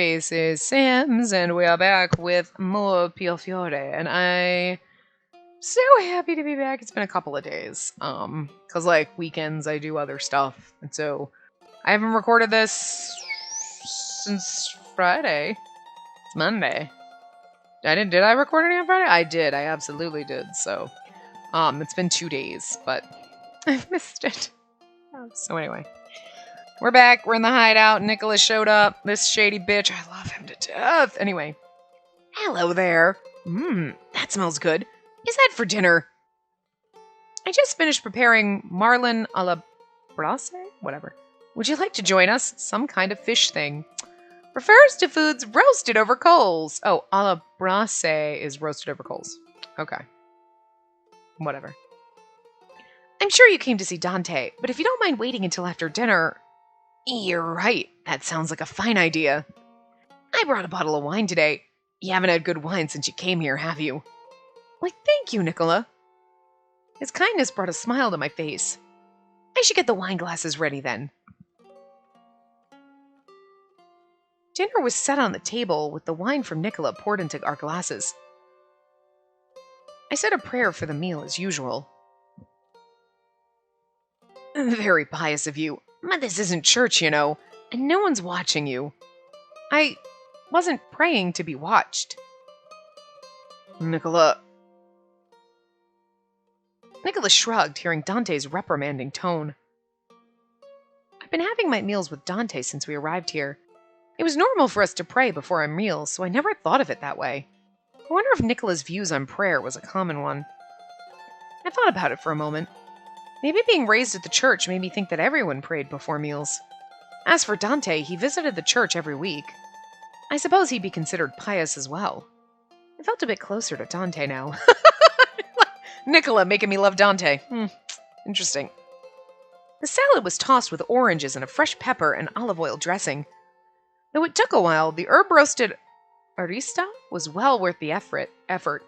Spacey Sims, and we are back with more Piofiore, and I'm so happy to be back. It's been a couple of days, because, like, weekends I do other stuff, and so I haven't recorded this since Friday. It's Monday. Did I record it on Friday? I did, I absolutely did, so, it's been 2 days, but I've missed it. So anyway. We're back. We're in the hideout. Nicola showed up. This shady bitch. I love him to death. Anyway. Hello there. That smells good. Is that for dinner? I just finished preparing marlin a la brace? Whatever. Would you like to join us? Some kind of fish thing. Refers to foods roasted over coals. Oh, a la brace is roasted over coals. Okay. Whatever. I'm sure you came to see Dante, but if you don't mind waiting until after dinner... You're right. That sounds like a fine idea. I brought a bottle of wine today. You haven't had good wine since you came here, have you? Why, thank you, Nicola. His kindness brought a smile to my face. I should get the wine glasses ready then. Dinner was set on the table with the wine from Nicola poured into our glasses. I said a prayer for the meal as usual. Very pious of you. But this isn't church, you know, and no one's watching you. I wasn't praying to be watched. Nicola shrugged, hearing Dante's reprimanding tone. I've been having my meals with Dante since we arrived here. It was normal for us to pray before our meals, so I never thought of it that way. I wonder if Nicola's views on prayer was a common one. I thought about it for a moment. Maybe being raised at the church made me think that everyone prayed before meals. As for Dante, he visited the church every week. I suppose he'd be considered pious as well. I felt a bit closer to Dante now. Nicola making me love Dante. Interesting. The salad was tossed with oranges and a fresh pepper and olive oil dressing. Though it took a while, the herb-roasted arista was well worth the effort.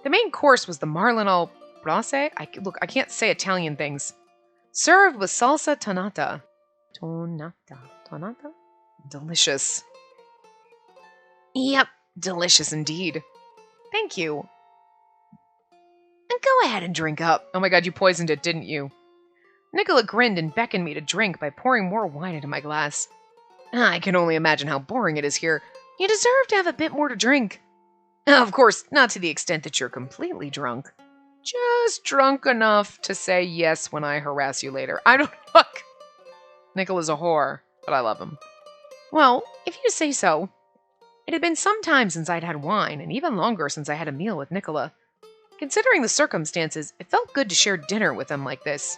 The main course was the marlin al brace? I can't say Italian things. Served with salsa tonata. Tonata? Delicious. Yep, delicious indeed. Thank you. And go ahead and drink up. Oh my god, you poisoned it, didn't you? Nicola grinned and beckoned me to drink by pouring more wine into my glass. I can only imagine how boring it is here. You deserve to have a bit more to drink. Of course, not to the extent that you're completely drunk. Just drunk enough to say yes when I harass you later. I don't look. Nicola's a whore, but I love him. Well, if you say so. It had been some time since I'd had wine, and even longer since I had a meal with Nicola. Considering the circumstances, it felt good to share dinner with him like this.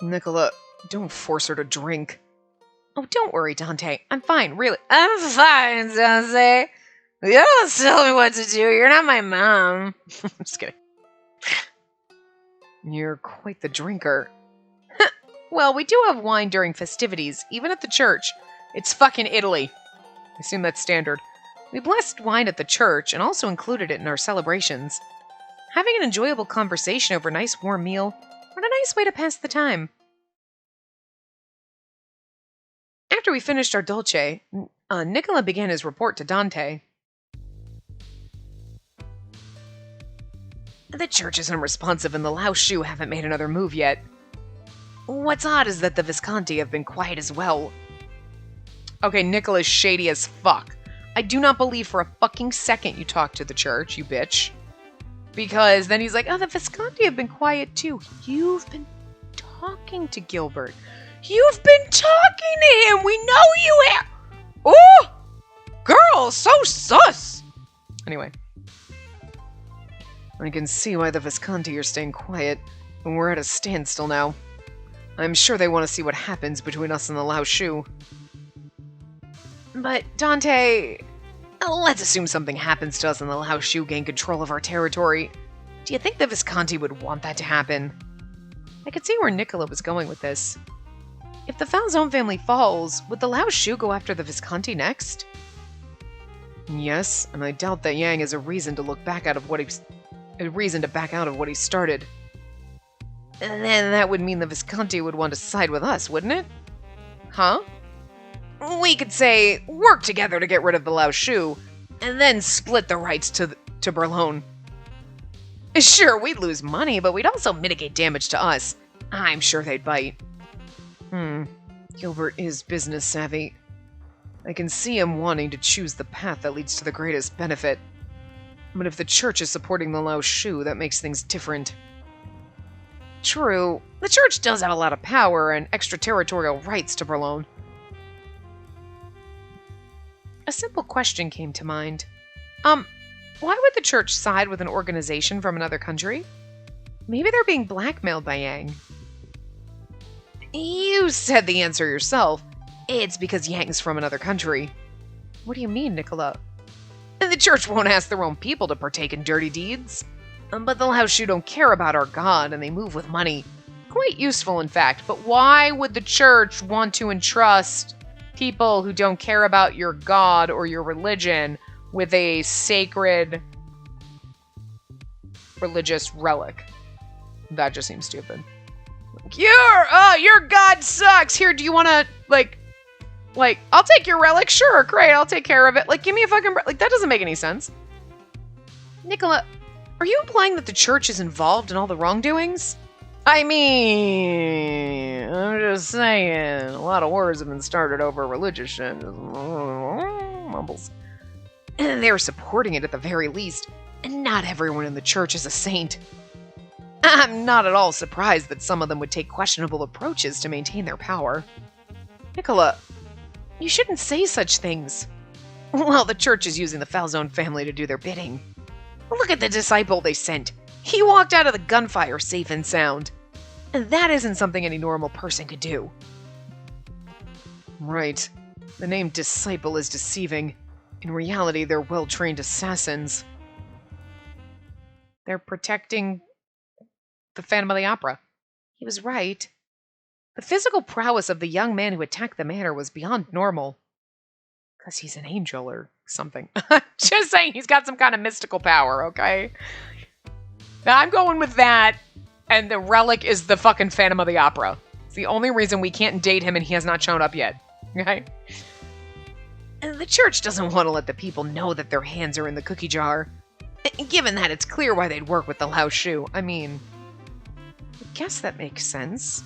Nicola, don't force her to drink. Oh, don't worry, Dante. I'm fine, really. I'm fine, Dante. You don't tell me what to do. You're not my mom. I'm just kidding. You're quite the drinker. Well, we do have wine during festivities, even at the church. It's fucking Italy. I assume that's standard. We blessed wine at the church and also included it in our celebrations. Having an enjoyable conversation over a nice warm meal, what a nice way to pass the time. After we finished our dolce, Nicola began his report to Dante. The church is unresponsive and the Lao Shu haven't made another move yet. What's odd is that the Visconti have been quiet as well. Okay, Nicola's shady as fuck. I do not believe for a fucking second you talked to the church, you bitch. Because then he's like, oh, the Visconti have been quiet too. You've been talking to Gilbert. You've been talking to him! We know you have! Oh! Girl, so sus! Anyway. I can see why the Visconti are staying quiet, and we're at a standstill now. I'm sure they want to see what happens between us and the Lao Shu. But, Dante... Let's assume something happens to us and the Lao Shu gain control of our territory. Do you think the Visconti would want that to happen? I could see where Nicola was going with this. If the Falzone family falls, would the Lao Shu go after the Visconti next? Yes, and I doubt that Yang has a reason to back out of what he started. And then that would mean the Visconti would want to side with us, wouldn't it? Huh? We could say, work together to get rid of the Lao Shu, and then split the rights to Berlone. Sure, we'd lose money, but we'd also mitigate damage to us. I'm sure they'd bite. Gilbert is business savvy. I can see him wanting to choose the path that leads to the greatest benefit. But if the church is supporting the Lao Shu, that makes things different. True, the church does have a lot of power and extraterritorial rights to Berlone. A simple question came to mind. Why would the church side with an organization from another country? Maybe they're being blackmailed by Yang. You said the answer yourself. It's because Yang's from another country. What do you mean, Nicola? The church won't ask their own people to partake in dirty deeds. But the Lao Shu don't care about our god, and they move with money. Quite useful, in fact. But why would the church want to entrust people who don't care about your god or your religion with a sacred religious relic? That just seems stupid. Your god sucks. Here, do you want to, like, I'll take your relic. Sure, great, I'll take care of it. Like, give me a fucking, that doesn't make any sense. Nicola, are you implying that the church is involved in all the wrongdoings? I mean, I'm just saying, a lot of wars have been started over religious shit. Mumbles. And they're supporting it at the very least, and not everyone in the church is a saint. I'm not at all surprised that some of them would take questionable approaches to maintain their power. Nicola, you shouldn't say such things. Well, the church is using the Falzone family to do their bidding. Look at the disciple they sent. He walked out of the gunfire safe and sound. And that isn't something any normal person could do. Right. The name disciple is deceiving. In reality, they're well-trained assassins. They're protecting the Phantom of the Opera. He was right. The physical prowess of the young man who attacked the manor was beyond normal. Because he's an angel or something. Just saying he's got some kind of mystical power, okay? Now, I'm going with that, and the relic is the fucking Phantom of the Opera. It's the only reason we can't date him and he has not shown up yet. Okay? And the church doesn't want to let the people know that their hands are in the cookie jar. Given that, it's clear why they'd work with the Lao Shu. I mean, I guess that makes sense.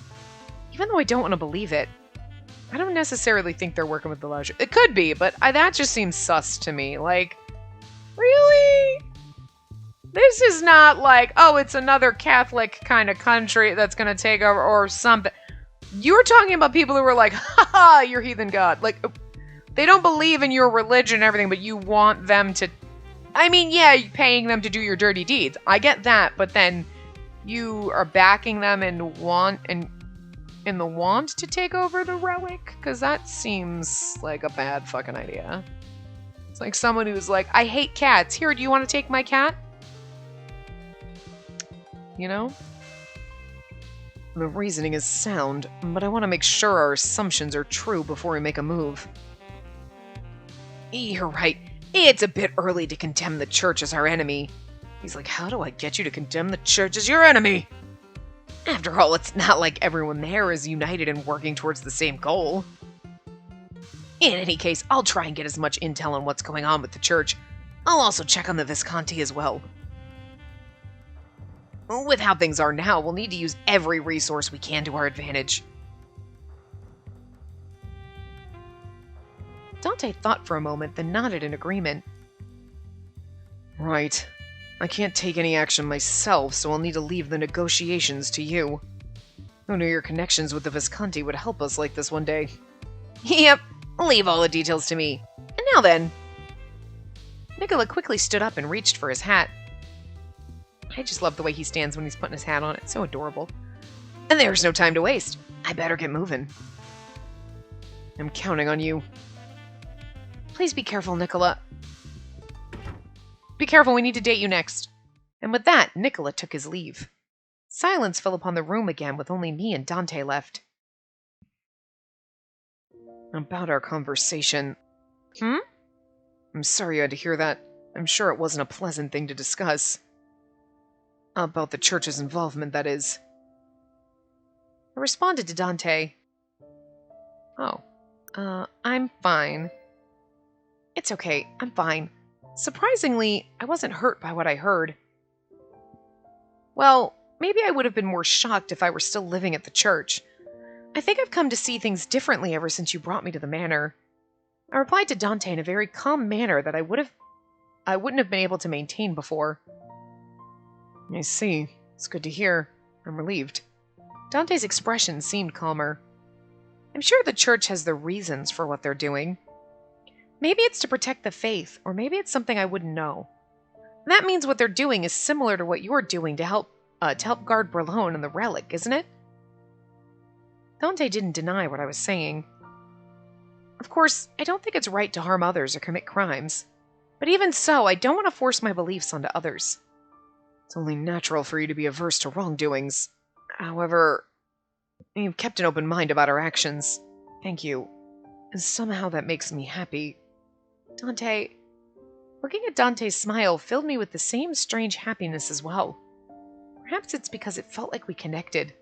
Even though I don't want to believe it. I don't necessarily think they're working with the Lao Shu. It could be, but that just seems sus to me. Like, really? This is not like, oh, it's another Catholic kind of country that's going to take over or something. You were talking about people who were like, haha, you're heathen god. Like, they don't believe in your religion and everything, but you want them to... I mean, yeah, you're paying them to do your dirty deeds. I get that, but then you are backing them in the want to take over the relic? Because that seems like a bad fucking idea. It's like someone who's like, I hate cats. Here, do you want to take my cat? You know? The reasoning is sound, but I want to make sure our assumptions are true before we make a move. You're right. It's a bit early to condemn the church as our enemy. He's like, how do I get you to condemn the church as your enemy? After all, it's not like everyone there is united and working towards the same goal. In any case, I'll try and get as much intel on what's going on with the church. I'll also check on the Visconti as well. With how things are now, we'll need to use every resource we can to our advantage. Dante thought for a moment, then nodded in agreement. Right. I can't take any action myself, so I'll need to leave the negotiations to you. Who knew your connections with the Visconti would help us like this one day? Yep, leave all the details to me. And now then... Nicola quickly stood up and reached for his hat. I just love the way he stands when he's putting his hat on. It's so adorable. And there's no time to waste. I better get moving. I'm counting on you. Please be careful, Nicola. Be careful, we need to date you next. And with that, Nicola took his leave. Silence fell upon the room again with only me and Dante left. About our conversation. I'm sorry you had to hear that. I'm sure it wasn't a pleasant thing to discuss. About the church's involvement, that is. I responded to Dante. Oh. I'm fine. It's okay, I'm fine. Surprisingly, I wasn't hurt by what I heard. Well, maybe I would have been more shocked if I were still living at the church. I think I've come to see things differently ever since you brought me to the manor. I replied to Dante in a very calm manner that I wouldn't have been able to maintain before. I see. It's good to hear. I'm relieved. Dante's expression seemed calmer. I'm sure the church has their reasons for what they're doing. Maybe it's to protect the faith, or maybe it's something I wouldn't know. That means what they're doing is similar to what you're doing to help guard Berlone and the relic, isn't it? Dante didn't deny what I was saying. Of course, I don't think it's right to harm others or commit crimes. But even so, I don't want to force my beliefs onto others. It's only natural for you to be averse to wrongdoings. However, you've kept an open mind about our actions. Thank you. And somehow that makes me happy. Dante... Looking at Dante's smile filled me with the same strange happiness as well. Perhaps it's because it felt like we connected.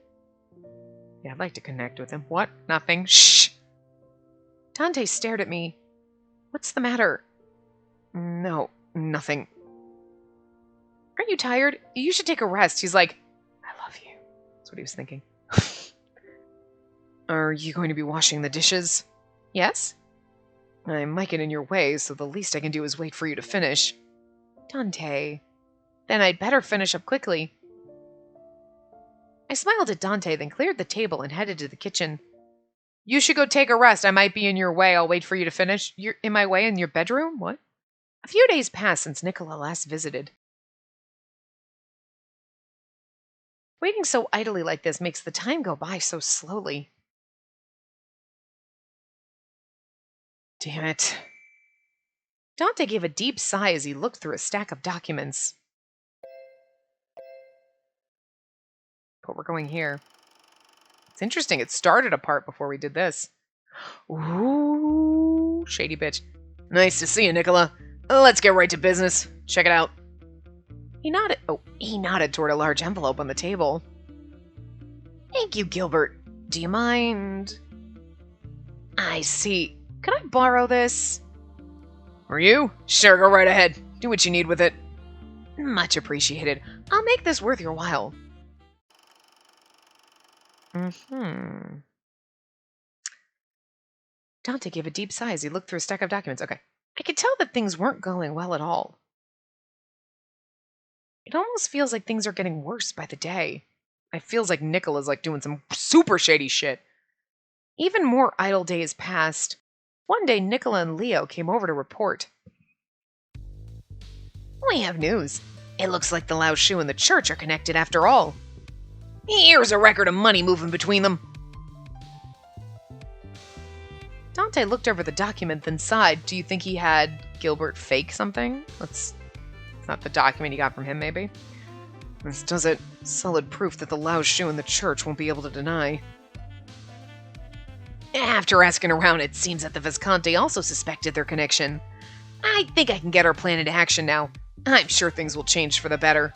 Yeah, I'd like to connect with him. What? Nothing. Shh! Dante stared at me. What's the matter? No, nothing. Aren't you tired? You should take a rest. He's like, I love you. That's what he was thinking. Are you going to be washing the dishes? Yes? I might get in your way, so the least I can do is wait for you to finish. Dante. Then I'd better finish up quickly. I smiled at Dante, then cleared the table and headed to the kitchen. You should go take a rest. I might be in your way. I'll wait for you to finish. You're in my way in your bedroom? What? A few days passed since Nicola last visited. Waiting so idly like this makes the time go by so slowly. Damn it. Dante gave a deep sigh as he looked through a stack of documents. But we're going here. It's interesting. It started apart before we did this. Ooh, shady bitch. Nice to see you, Nicola. Let's get right to business. Check it out. He nodded toward a large envelope on the table. Thank you, Gilbert. Do you mind? I see. Can I borrow this? Or you? Sure, go right ahead. Do what you need with it. Much appreciated. I'll make this worth your while. Dante gave a deep sigh as he looked through a stack of documents. Okay. I could tell that things weren't going well at all. It almost feels like things are getting worse by the day. It feels like Nicola's doing some super shady shit. Even more idle days passed. One day, Nicola and Leo came over to report. We have news. It looks like the Lao Shu and the church are connected after all. Here's a record of money moving between them. Dante looked over the document, then sighed. Do you think he had Gilbert fake something? It's not the document he got from him, maybe? This does it. Solid proof that the Lao Shu and the church won't be able to deny. After asking around, it seems that the Visconti also suspected their connection. I think I can get our plan into action now. I'm sure things will change for the better.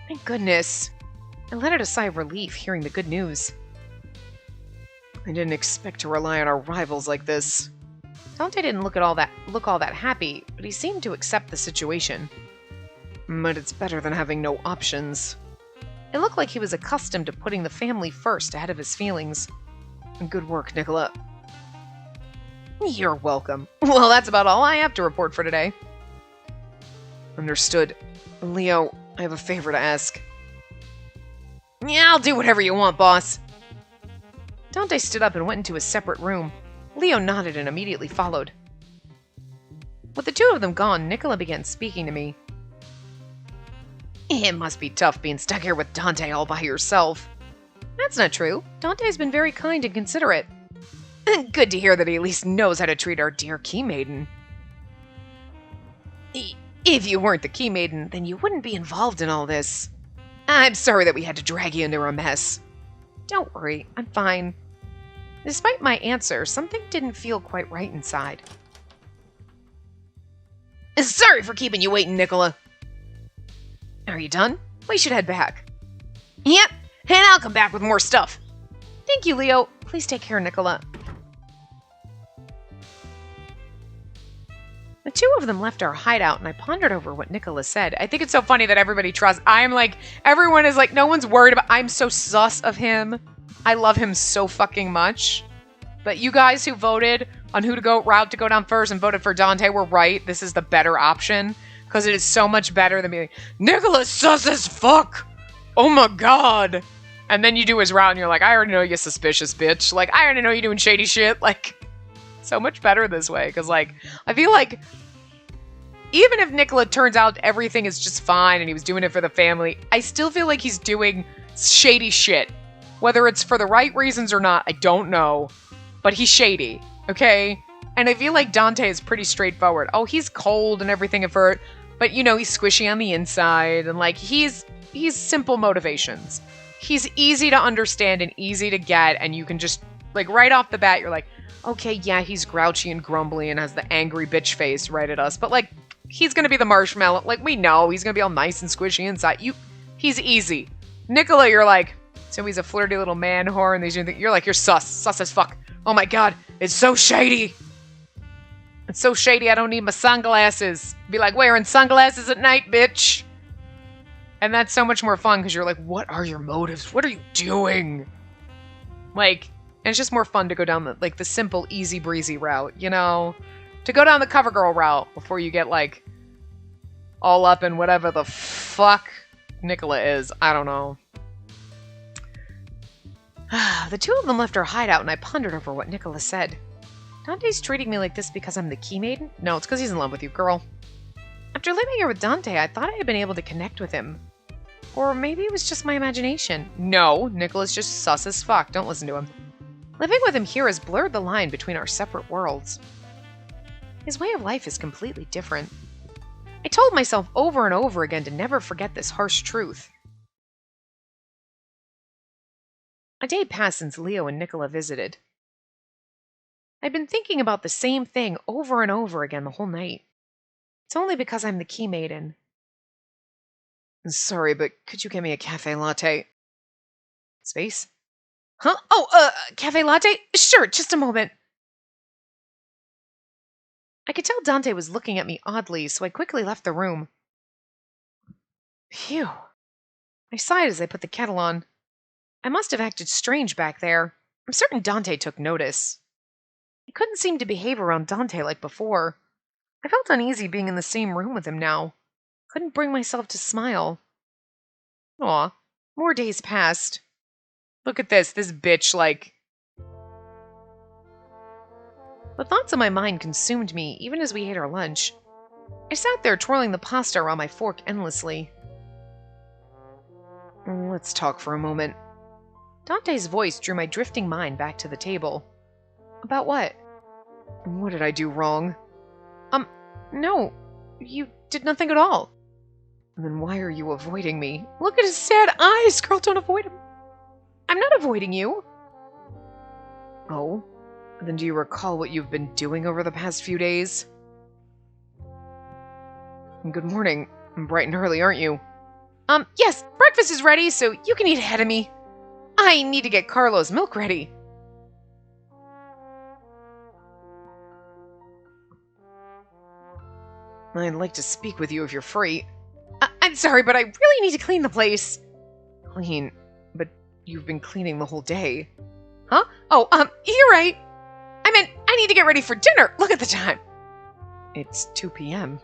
Thank goodness. I let out a sigh of relief hearing the good news. I didn't expect to rely on our rivals like this. Dante didn't look all that happy, but he seemed to accept the situation. But it's better than having no options. It looked like he was accustomed to putting the family first ahead of his feelings. Good work, Nicola. You're welcome. Well, that's about all I have to report for today. Understood. Leo, I have a favor to ask. Yeah, I'll do whatever you want, boss. Dante stood up and went into a separate room. Leo nodded and immediately followed. With the two of them gone, Nicola began speaking to me. It must be tough being stuck here with Dante all by yourself. That's not true. Dante's been very kind and considerate. Good to hear that he at least knows how to treat our dear Key Maiden. If you weren't the Key Maiden, then you wouldn't be involved in all this. I'm sorry that we had to drag you into a mess. Don't worry, I'm fine. Despite my answer, something didn't feel quite right inside. Sorry for keeping you waiting, Nicola. Are you done? We should head back. Yep, and I'll come back with more stuff. Thank you, Leo. Please take care, Nicola. The two of them left our hideout, and I pondered over what Nicola said. I think it's so funny that everybody trusts. I'm like, everyone is like, no one's worried about. I'm so sus of him. I love him so fucking much. But you guys who voted on who to go route to go down first and voted for Dante were right. This is the better option because it is so much better than being like, Nicola's sus as fuck. Oh my god. And then you do his route and you're like, I already know you're suspicious, bitch. Like, I already know you're doing shady shit. Like, so much better this way. Because, like, I feel like even if Nicola turns out everything is just fine and he was doing it for the family, I still feel like he's doing shady shit. Whether it's for the right reasons or not, I don't know. But he's shady, okay? And I feel like Dante is pretty straightforward. Oh, he's cold and everything at first, but, you know, he's squishy on the inside. And, like, he's simple motivations. He's easy to understand and easy to get, and you can just, like, right off the bat, you're like, okay, yeah, he's grouchy and grumbly and has the angry bitch face right at us, but, like, he's gonna be the marshmallow. Like, we know he's gonna be all nice and squishy inside. He's easy. Nicola, you're like, so he's a flirty little man whore, and you're like, you're sus as fuck. Oh my god, it's so shady. It's so shady, I don't need my sunglasses. Be like, wearing sunglasses at night, bitch. And that's so much more fun because you're like, what are your motives? What are you doing? Like, and it's just more fun to go down the simple, easy breezy route, you know? To go down the cover girl route before you get, like, all up in whatever the fuck Nicola is. I don't know. The two of them left our hideout and I pondered over what Nicola said. Dante's treating me like this because I'm the key maiden? No, it's because he's in love with you, girl. After living here with Dante, I thought I had been able to connect with him. Or maybe it was just my imagination. No, Nicola's just sus as fuck. Don't listen to him. Living with him here has blurred the line between our separate worlds. His way of life is completely different. I told myself over and over again to never forget this harsh truth. A day passed since Leo and Nicola visited. I've been thinking about the same thing over and over again the whole night. It's only because I'm the key maiden. Sorry, but could you get me a cafe latte? Space? Huh? Oh, cafe latte? Sure, just a moment. I could tell Dante was looking at me oddly, so I quickly left the room. Phew. I sighed as I put the kettle on. I must have acted strange back there. I'm certain Dante took notice. I couldn't seem to behave around Dante like before. I felt uneasy being in the same room with him now. Couldn't bring myself to smile. Aw, more days passed. Look at this bitch, like... The thoughts in my mind consumed me, even as we ate our lunch. I sat there twirling the pasta around my fork endlessly. Let's talk for a moment. Dante's voice drew my drifting mind back to the table. About what? What did I do wrong? No. You did nothing at all. Then why are you avoiding me? Look at his sad eyes! Girl, don't avoid him. I'm not avoiding you. Oh? Then do you recall what you've been doing over the past few days? Good morning. Bright and early, aren't you? Yes, breakfast is ready, so you can eat ahead of me. I need to get Carlo's milk ready. I'd like to speak with you if you're free. I'm sorry, but I really need to clean the place. Clean? But you've been cleaning the whole day. Huh? Oh, you're right. I meant I need to get ready for dinner. Look at the time. It's 2 p.m.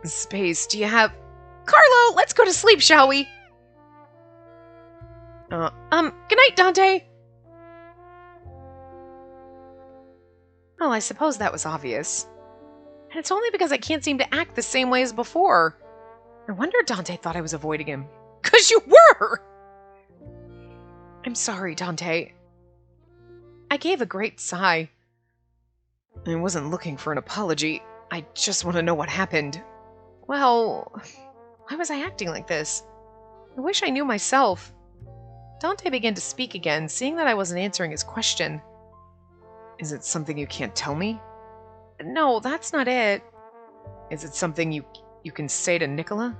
Space, do you have... Carlo, let's go to sleep, shall we? Good night, Dante. Well, I suppose that was obvious. And it's only because I can't seem to act the same way as before. No wonder Dante thought I was avoiding him. 'Cause you were! I'm sorry, Dante. I gave a great sigh. I wasn't looking for an apology. I just want to know what happened. Well, why was I acting like this? I wish I knew myself. Dante began to speak again, seeing that I wasn't answering his question. Is it something you can't tell me? No, that's not it. Is it something you can say to Nicola?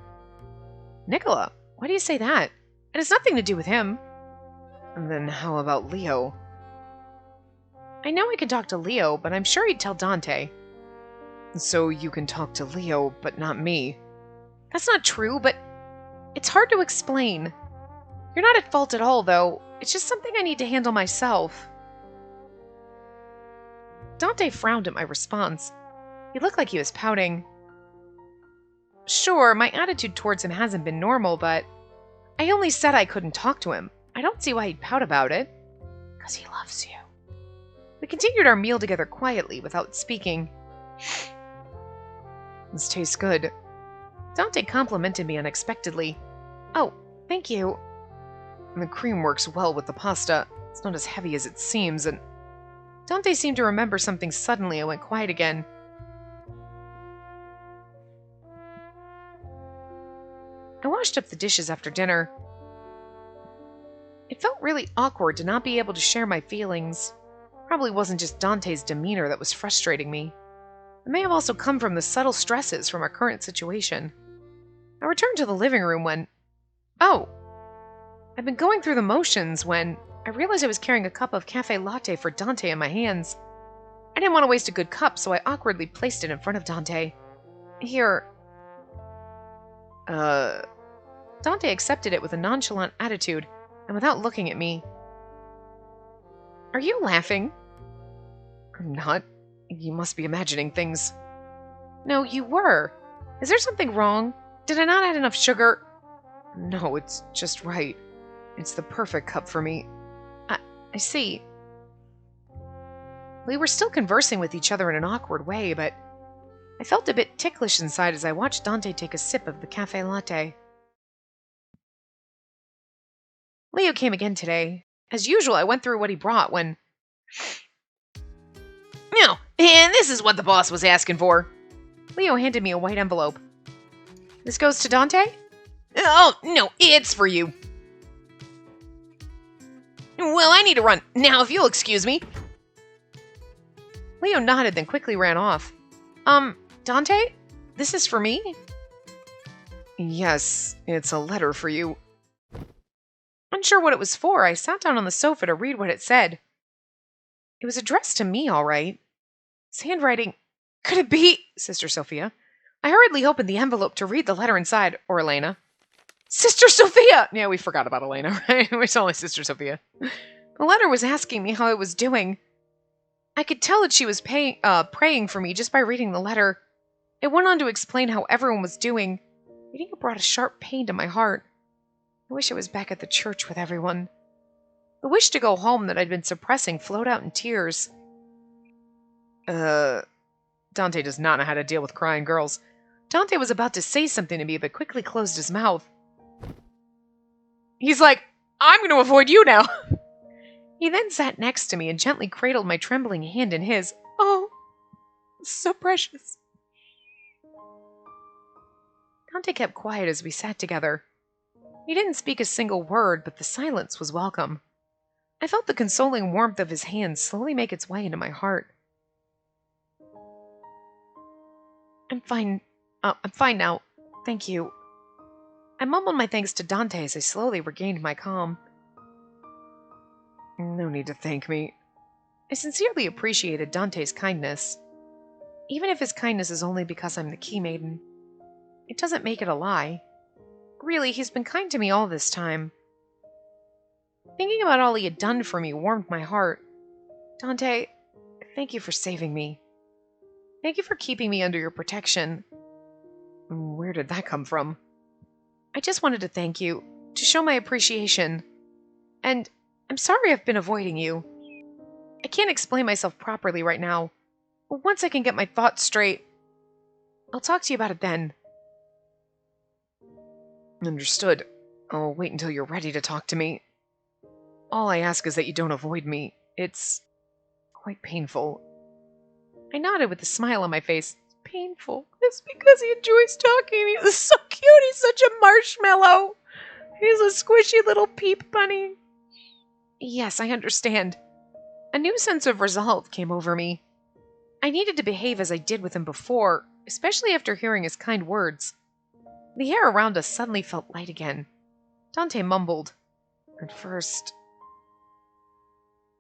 Nicola? Why do you say that? It has nothing to do with him. And then how about Leo? I know I can talk to Leo, but I'm sure he'd tell Dante. So you can talk to Leo, but not me. That's not true, but it's hard to explain. You're not at fault at all, though. It's just something I need to handle myself. Dante frowned at my response. He looked like he was pouting. Sure, my attitude towards him hasn't been normal, but I only said I couldn't talk to him. I don't see why he'd pout about it. 'Cause he loves you. We continued our meal together quietly, without speaking. This tastes good. Dante complimented me unexpectedly. Oh, thank you. And the cream works well with the pasta. It's not as heavy as it seems, and Dante seemed to remember something suddenly and went quiet again. I washed up the dishes after dinner. It felt really awkward to not be able to share my feelings. Probably wasn't just Dante's demeanor that was frustrating me. It may have also come from the subtle stresses from our current situation. I returned to the living room when... Oh! I'd been going through the motions when I realized I was carrying a cup of cafe latte for Dante in my hands. I didn't want to waste a good cup, so I awkwardly placed it in front of Dante. Here. Dante accepted it with a nonchalant attitude and without looking at me. Are you laughing? I'm not. You must be imagining things. No, you were. Is there something wrong? Did I not add enough sugar? No, it's just right. It's the perfect cup for me. I see. We were still conversing with each other in an awkward way, but I felt a bit ticklish inside as I watched Dante take a sip of the cafe latte. Leo came again today. As usual, I went through what he brought when... No, and this is what the boss was asking for. Leo handed me a white envelope. This goes to Dante? Oh, no, it's for you. Well, I need to run. Now, if you'll excuse me. Leo nodded, then quickly ran off. Dante? This is for me? Yes, it's a letter for you. Unsure what it was for, I sat down on the sofa to read what it said. It was addressed to me, all right. His handwriting... Could it be... Sister Sophia. I hurriedly opened the envelope to read the letter inside, or Elena. Sister Sophia! Yeah, we forgot about Elena, right? It's only Sister Sophia. The letter was asking me how I was doing. I could tell that she was praying for me just by reading the letter. It went on to explain how everyone was doing. Reading it brought a sharp pain to my heart. I wish I was back at the church with everyone. The wish to go home that I'd been suppressing flowed out in tears. Dante does not know how to deal with crying girls. Dante was about to say something to me, but quickly closed his mouth. He's like, I'm going to avoid you now. He then sat next to me and gently cradled my trembling hand in his. Oh, so precious. Dante kept quiet as we sat together. He didn't speak a single word, but the silence was welcome. I felt the consoling warmth of his hand slowly make its way into my heart. I'm fine now. Thank you. I mumbled my thanks to Dante as I slowly regained my calm. No need to thank me. I sincerely appreciated Dante's kindness. Even if his kindness is only because I'm the key maiden, it doesn't make it a lie. Really, he's been kind to me all this time. Thinking about all he had done for me warmed my heart. Dante, thank you for saving me. Thank you for keeping me under your protection. Where did that come from? I just wanted to thank you, to show my appreciation. And I'm sorry I've been avoiding you. I can't explain myself properly right now. Once I can get my thoughts straight, I'll talk to you about it then. Understood. I'll wait until you're ready to talk to me. All I ask is that you don't avoid me. It's quite painful. I nodded with a smile on my face. Painful. It's because he enjoys talking. He's so cute. He's such a marshmallow. He's a squishy little peep bunny. Yes, I understand. A new sense of resolve came over me. I needed to behave as I did with him before, especially after hearing his kind words. The air around us suddenly felt light again. Dante mumbled. At first...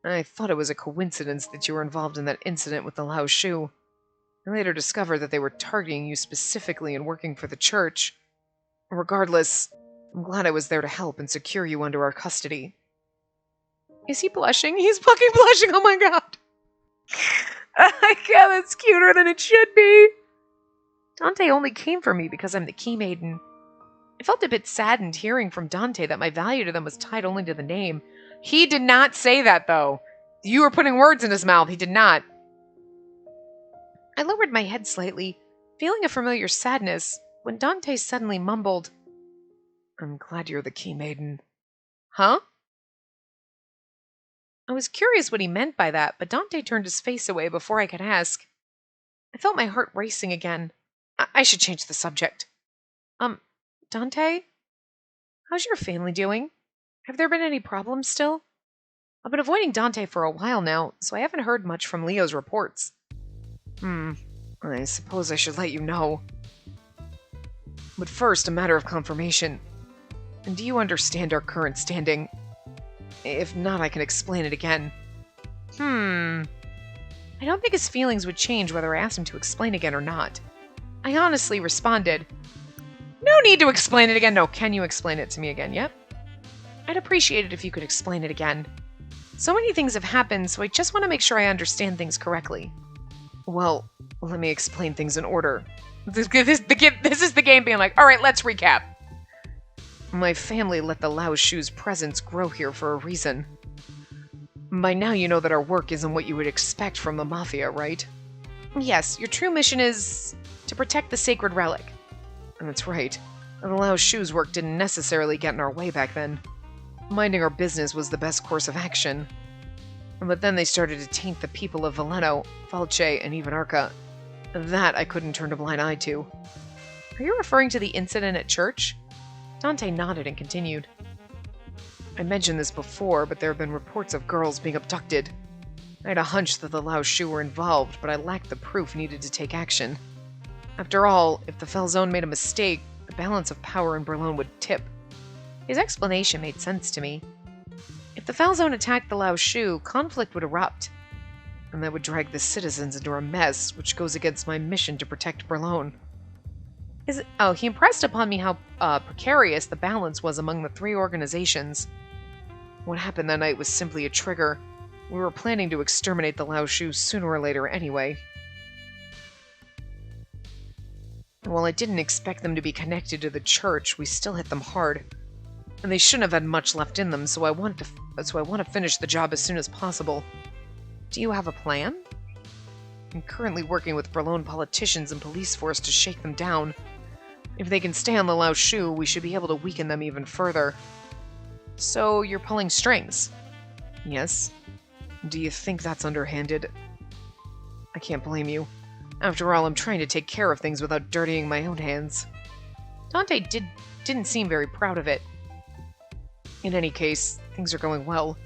I thought it was a coincidence that you were involved in that incident with the Lao Shu. I later discovered that they were targeting you specifically and working for the church. Regardless, I'm glad I was there to help and secure you under our custody. Is he blushing? He's fucking blushing, oh my god! Yeah, that's cuter than it should be! Dante only came for me because I'm the key maiden. I felt a bit saddened hearing from Dante that my value to them was tied only to the name. He did not say that, though. You were putting words in his mouth. He did not. I lowered my head slightly, feeling a familiar sadness, when Dante suddenly mumbled, I'm glad you're the key maiden. Huh? I was curious what he meant by that, but Dante turned his face away before I could ask. I felt my heart racing again. I should change the subject. Dante? How's your family doing? Have there been any problems still? I've been avoiding Dante for a while now, so I haven't heard much from Leo's reports. I suppose I should let you know. But first, a matter of confirmation. Do you understand our current standing? If not, I can explain it again. I don't think his feelings would change whether I asked him to explain again or not. I honestly responded, No need to explain it again. No, can you explain it to me again? Yep. I'd appreciate it if you could explain it again. So many things have happened, so I just want to make sure I understand things correctly. Well, let me explain things in order. This is the game being like, alright, let's recap. My family let the Lao Shu's presence grow here for a reason. By now you know that our work isn't what you would expect from the mafia, right? Yes, your true mission is to protect the sacred relic. And that's right. The Lao Shu's work didn't necessarily get in our way back then. Minding our business was the best course of action. But then they started to taint the people of Veleno, Falce, and even Arca. That I couldn't turn a blind eye to. Are you referring to the incident at church? Dante nodded and continued. I mentioned this before, but there have been reports of girls being abducted. I had a hunch that the Lao Shu were involved, but I lacked the proof needed to take action. After all, if the Falzone made a mistake, the balance of power in Berlin would tip. His explanation made sense to me. If the Falzone attacked the Lao Shu, conflict would erupt. And that would drag the citizens into a mess, which goes against my mission to protect Berlin. He impressed upon me how precarious the balance was among the three organizations. What happened that night was simply a trigger. We were planning to exterminate the Lao Shu sooner or later anyway. While I didn't expect them to be connected to the church, we still hit them hard. And they shouldn't have had much left in them, so I want to finish the job as soon as possible. Do you have a plan? I'm currently working with Berlin politicians and police force to shake them down. If they can stay on the Lao Shu, we should be able to weaken them even further. So you're pulling strings? Yes. Do you think that's underhanded? I can't blame you. After all, I'm trying to take care of things without dirtying my own hands. Dante didn't seem very proud of it. In any case, things are going well.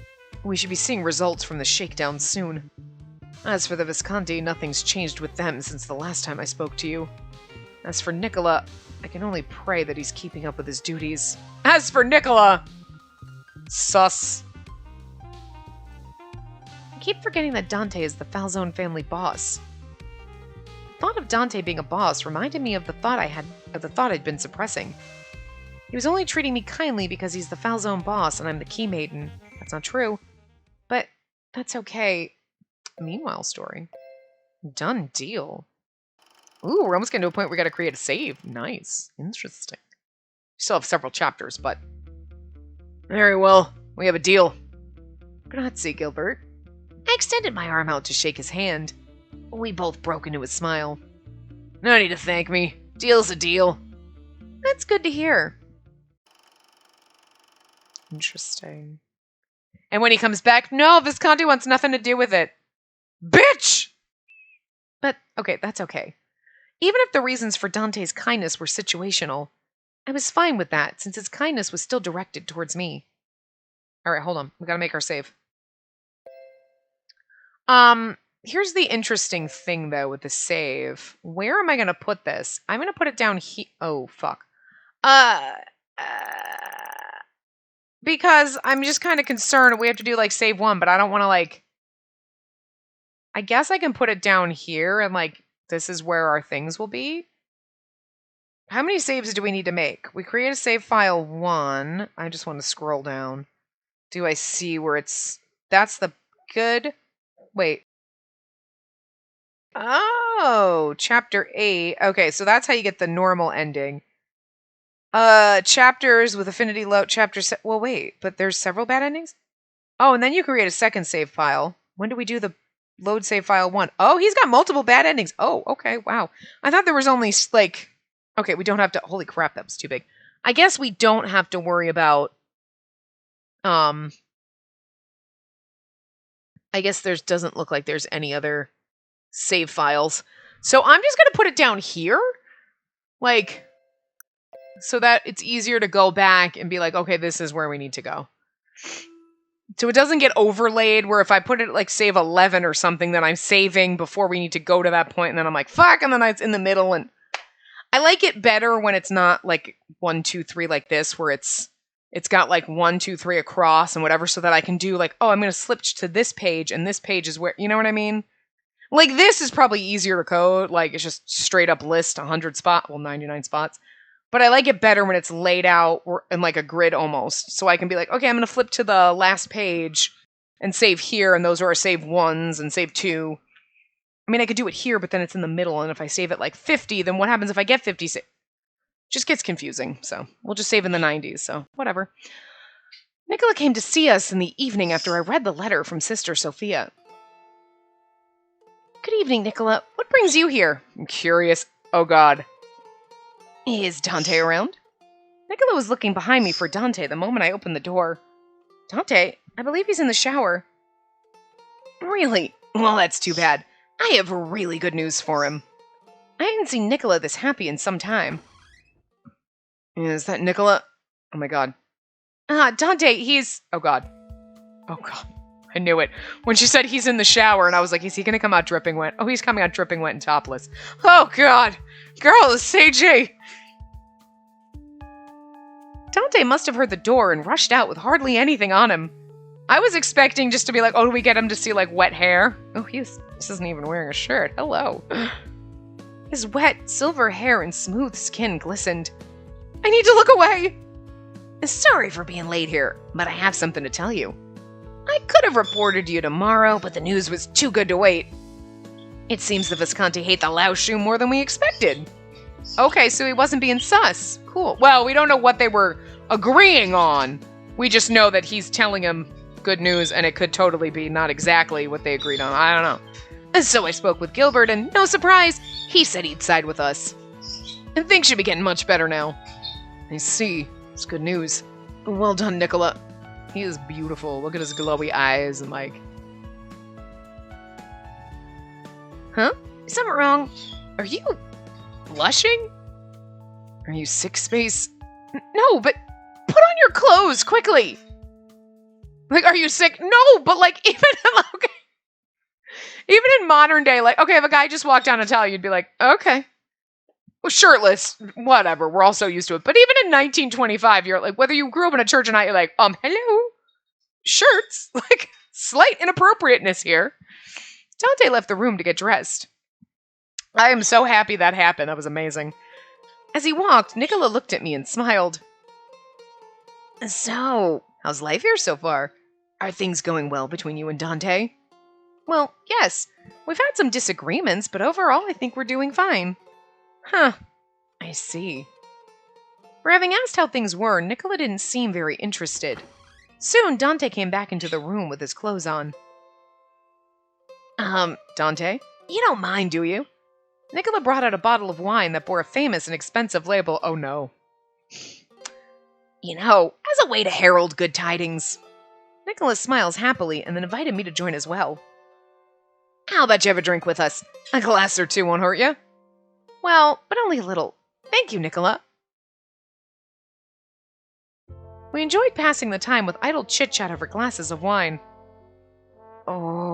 We should be seeing results from the shakedown soon. As for the Visconti, nothing's changed with them since the last time I spoke to you. As for Nicola, I can only pray that he's keeping up with his duties. As for Nicola! Sus. I keep forgetting that Dante is the Falzone family boss. The thought of Dante being a boss reminded me of the thought I'd been suppressing. He was only treating me kindly because he's the Falzone boss and I'm the key maiden. That's not true. But that's okay. Meanwhile story. Done deal. Ooh, we're almost getting to a point where we gotta create a save. Nice. Interesting. Still have several chapters, but... Very well. We have a deal. Grazie, Gilbert. I extended my arm out to shake his hand. We both broke into a smile. No need to thank me. Deal's a deal. That's good to hear. Interesting. And when he comes back, no, Visconti wants nothing to do with it. Bitch! But, okay, that's okay. Even if the reasons for Dante's kindness were situational, I was fine with that, since his kindness was still directed towards me. Alright, hold on. We gotta make our save. Here's the interesting thing, though, with the save. Where am I gonna put this? I'm gonna put it down here. Oh, fuck. Because I'm just kind of concerned we have to do, like, save one, but I don't want to, like... I guess I can put it down here, and, like, this is where our things will be. How many saves do we need to make? We create a save file 1. I just want to scroll down. Do I see where it's... That's the good... Wait. Oh, chapter 8. Okay, so that's how you get the normal ending. Chapters with affinity low, well, wait, but there's several bad endings? Oh, and then you create a second save file. When do we do the load save file 1? Oh, he's got multiple bad endings. Oh, okay, wow. I thought there was only, like... Okay, we don't have to... Holy crap, that was too big. I guess we don't have to worry about... I guess there doesn't look like there's any other save files. So I'm just going to put it down here. Like... So that it's easier to go back and be like, okay, this is where we need to go. So it doesn't get overlaid where if I put it like save 11 or something, then I'm saving before we need to go to that point, and then I'm like, fuck, and then it's in the middle. And I like it better when it's not like 1, 2, 3 like this, where it's got like 1, 2, 3 across and whatever, so that I can do like, oh, I'm going to slip to this page, and this page is where, you know what I mean? Like this is probably easier to code. Like it's just straight up list 99 spots. But I like it better when it's laid out in like a grid almost. So I can be like, okay, I'm going to flip to the last page and save here. And those are our save 1s and save 2. I mean, I could do it here, but then it's in the middle. And if I save it like 50, then what happens if I get 50? Just gets confusing. So we'll just save in the 90s. So whatever. Nicola came to see us in the evening after I read the letter from Sister Sophia. Good evening, Nicola. What brings you here? I'm curious. Oh, God. Is Dante around? Nicola was looking behind me for Dante the moment I opened the door. Dante? I believe he's in the shower. Really? Well, that's too bad. I have really good news for him. I hadn't seen Nicola this happy in some time. Is that Nicola? Oh my god. Dante, he's... Oh god. Oh god. I knew it. When she said he's in the shower, and I was like, is he gonna come out dripping wet? Oh, he's coming out dripping wet and topless. Oh god. Girl, it's AJ. Dante must have heard the door and rushed out with hardly anything on him. I was expecting just to be like, oh, do we get him to see, like, wet hair? Oh, he isn't even wearing a shirt. Hello. His wet, silver hair and smooth skin glistened. I need to look away. Sorry for being late here, but I have something to tell you. I could have reported you tomorrow, but the news was too good to wait. It seems the Visconti hate the louse shoe more than we expected. Okay, so he wasn't being sus. Cool. Well, we don't know what they were agreeing on. We just know that he's telling him good news, and it could totally be not exactly what they agreed on. I don't know. So I spoke with Gilbert, and no surprise, he said he'd side with us. And things should be getting much better now. I see. It's good news. Well done, Nicola. He is beautiful. Look at his glowy eyes and like... Huh? Is something wrong? Are you blushing? Are you sick, Space? No, but put on your clothes quickly. Like, are you sick? No, but like even okay. Even in modern day, like, okay, if a guy just walked down a towel, you'd be like, okay. Well, shirtless, whatever. We're all so used to it. But even in 1925, you're like, whether you grew up in a church or not, you're like, hello? Shirts? Like, slight inappropriateness here. Dante left the room to get dressed. I am so happy that happened. That was amazing. As he walked, Nicola looked at me and smiled. So, how's life here so far? Are things going well between you and Dante? Well, yes. We've had some disagreements, but overall I think we're doing fine. Huh. I see. For having asked how things were, Nicola didn't seem very interested. Soon, Dante came back into the room with his clothes on. Dante? You don't mind, do you? Nicola brought out a bottle of wine that bore a famous and expensive label. Oh no. You know, as a way to herald good tidings. Nicola smiles happily and then invited me to join as well. How about you have a drink with us? A glass or two won't hurt you. Well, but only a little. Thank you, Nicola. We enjoyed passing the time with idle chit-chat over glasses of wine. Oh.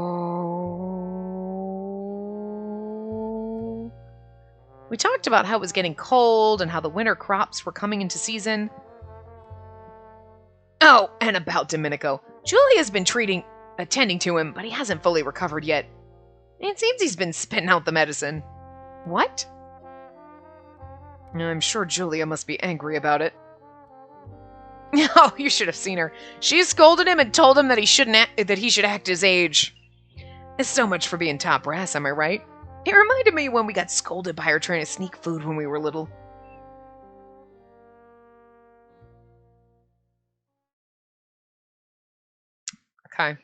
We talked about how it was getting cold and how the winter crops were coming into season. Oh, and about Domenico. Julia's been attending to him, but he hasn't fully recovered yet. It seems he's been spitting out the medicine. What? I'm sure Julia must be angry about it. Oh, you should have seen her. She scolded him and told him that he should act his age. It's so much for being top brass, am I right? It reminded me when we got scolded by her trying to sneak food when we were little. Okay.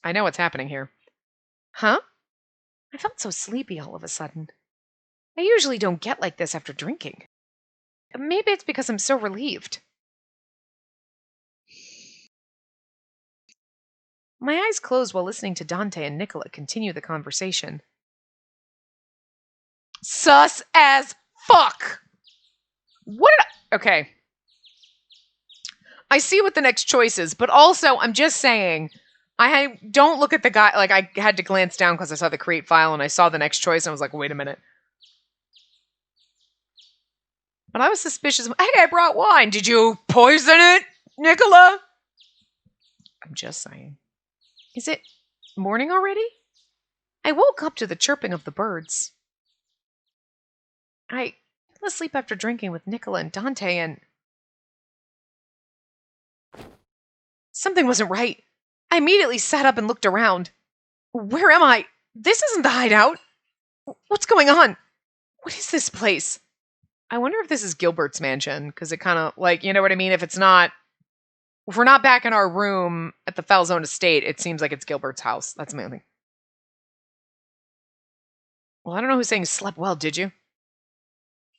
I know what's happening here. Huh? I felt so sleepy all of a sudden. I usually don't get like this after drinking. Maybe it's because I'm so relieved. My eyes closed while listening to Dante and Nicola continue the conversation. Sus as fuck! Okay. I see what the next choice is, but also, I'm just saying, I don't look at the guy, like, I had to glance down because I saw the create file and I saw the next choice and I was like, wait a minute. But I was suspicious. Hey, I brought wine. Did you poison it, Nicola? I'm just saying. Is it morning already? I woke up to the chirping of the birds. I fell asleep after drinking with Nicola and Dante and... Something wasn't right. I immediately sat up and looked around. Where am I? This isn't the hideout. What's going on? What is this place? I wonder if this is Gilbert's mansion, because it kind of, like, you know what I mean? If we're not back in our room at the Falzone estate, it seems like it's Gilbert's house. That's my only thing. Well, I don't know who's saying slept well, did you?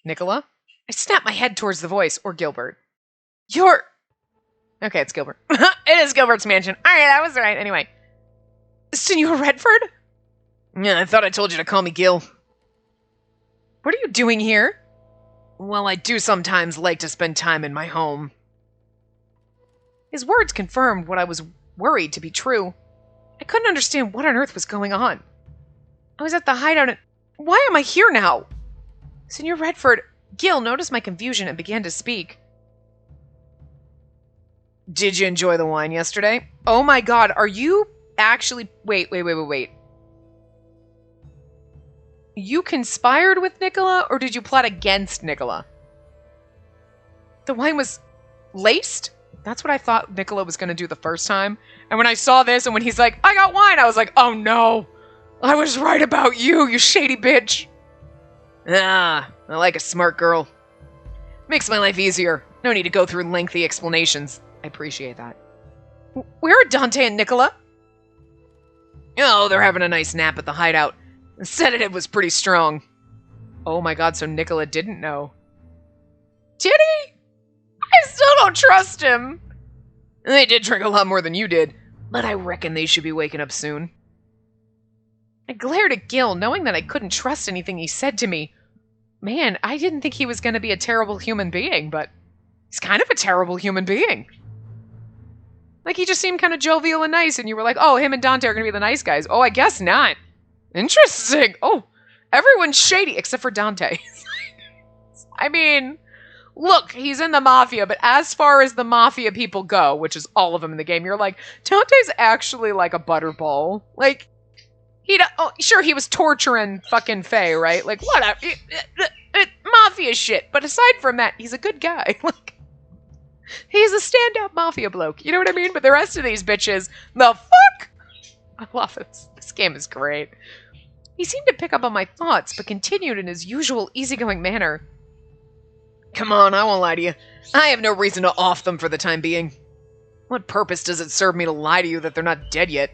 Nicola? I snapped my head towards the voice, or Gilbert. Okay, it's Gilbert. It is Gilbert's mansion. Alright, I was right. Anyway. Senor Redford? Yeah, I thought I told you to call me Gil. What are you doing here? Well, I do sometimes like to spend time in my home. His words confirmed what I was worried to be true. I couldn't understand what on earth was going on. I was at the hideout and... Why am I here now? Senor Redford, Gil noticed my confusion and began to speak. Did you enjoy the wine yesterday? Oh my god, are you actually... Wait. You conspired with Nicola, or did you plot against Nicola? The wine was laced? That's what I thought Nicola was going to do the first time. And when I saw this, and when he's like, I got wine, I was like, oh no! I was right about you, you shady bitch! Ah, I like a smart girl. Makes my life easier. No need to go through lengthy explanations. I appreciate that. Where are Dante and Nicola? Oh, they're having a nice nap at the hideout. The sedative was pretty strong. Oh my god, so Nicola didn't know. Did he? I still don't trust him. They did drink a lot more than you did, but I reckon they should be waking up soon. I glared at Gil, knowing that I couldn't trust anything he said to me. Man, I didn't think he was going to be a terrible human being, but he's kind of a terrible human being. Like, he just seemed kind of jovial and nice, and you were like, oh, him and Dante are going to be the nice guys. Oh, I guess not. Interesting. Oh, everyone's shady, except for Dante. I mean, look, he's in the mafia, but as far as the mafia people go, which is all of them in the game, you're like, Dante's actually like a butterball. Like, sure, he was torturing fucking Faye, right? Like, whatever. Mafia shit. But aside from that, he's a good guy. Like, he's a stand-up mafia bloke. You know what I mean? But the rest of these bitches, the fuck? I love this. This game is great. He seemed to pick up on my thoughts, but continued in his usual easygoing manner. Come on, I won't lie to you. I have no reason to off them for the time being. What purpose does it serve me to lie to you that they're not dead yet?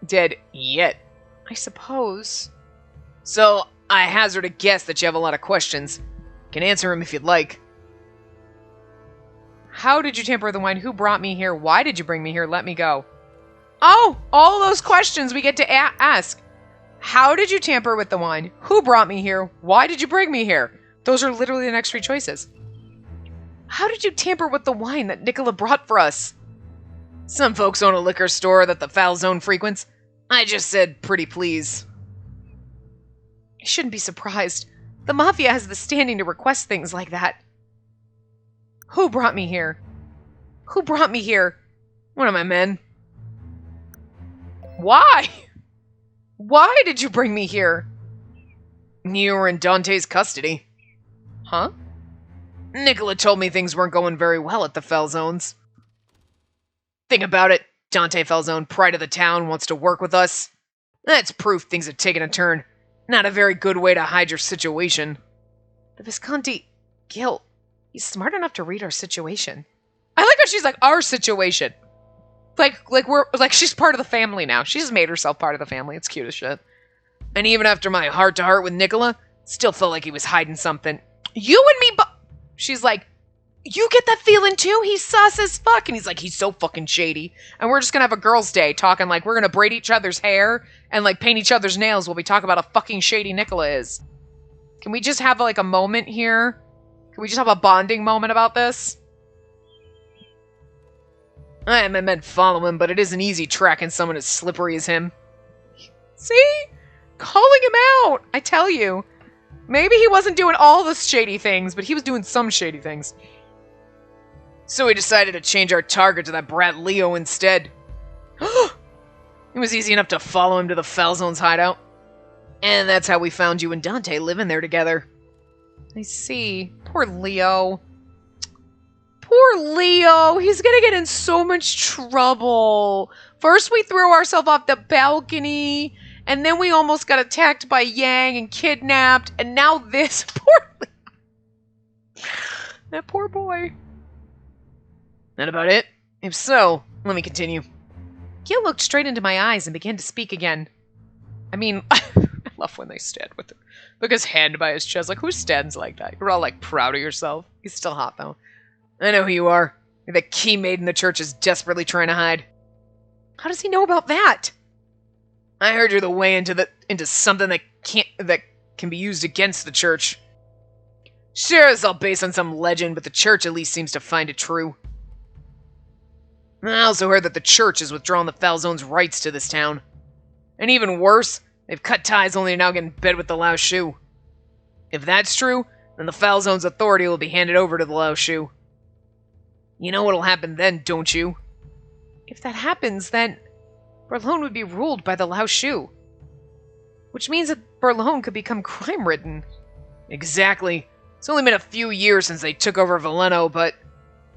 Dead yet, I suppose. So, I hazard a guess that you have a lot of questions. Can answer them if you'd like. How did you tamper with the wine? Who brought me here? Why did you bring me here? Let me go. Oh, all those questions we get to ask. How did you tamper with the wine? Who brought me here? Why did you bring me here? Those are literally the next three choices. How did you tamper with the wine that Nicola brought for us? Some folks own a liquor store that the Falzone frequents. I just said, pretty please. I shouldn't be surprised. The Mafia has the standing to request things like that. Who brought me here? Who brought me here? One of my men. Why? Why did you bring me here? You were in Dante's custody. Huh? Nicola told me things weren't going very well at the Falzones. Think about it. Dante Falzone, pride of the town, wants to work with us. That's proof things have taken a turn. Not a very good way to hide your situation. The Visconti... Gil, he's smart enough to read our situation. I like how she's like, our situation. Like she's part of the family now. She's made herself part of the family. It's cute as shit. And even after my heart-to-heart with Nicola, still felt like he was hiding something. You and me, she's like, you get that feeling too? He's sus as fuck. And he's like, he's so fucking shady. And we're just gonna have a girls' day talking like we're gonna braid each other's hair and like paint each other's nails while we talk about how fucking shady Nicola is. Can we just have like a moment here? Can we just have a bonding moment about this? I meant follow him, but it isn't easy tracking someone as slippery as him. See? Calling him out! I tell you. Maybe he wasn't doing all the shady things, but he was doing some shady things. So we decided to change our target to that brat Leo instead. It was easy enough to follow him to the Falzone's hideout. And that's how we found you and Dante living there together. I see. Poor Leo. Poor Leo. He's gonna get in so much trouble. First we threw ourselves off the balcony, and then we almost got attacked by Yang and kidnapped, and now this. Poor Leo. That poor boy. That about it? If so, let me continue. Gil looked straight into my eyes and began to speak again. I mean, I love when they stand with him. Look his hand by his chest. Like, who stands like that? You're all, like, proud of yourself. He's still hot, though. I know who you are. You're the key maiden the church is desperately trying to hide. How does he know about that? I heard you're the way into something that can be used against the church. Sure, it's all based on some legend, but the church at least seems to find it true. I also heard that the church has withdrawn the Falzone's rights to this town. And even worse, they've cut ties only to now get in bed with the Lao Shu. If that's true, then the Falzone's authority will be handed over to the Lao Shu. You know what'll happen then, don't you? If that happens, then Berlone would be ruled by the Lao Shu. Which means that Berlone could become crime-ridden. Exactly. It's only been a few years since they took over Veleno, but...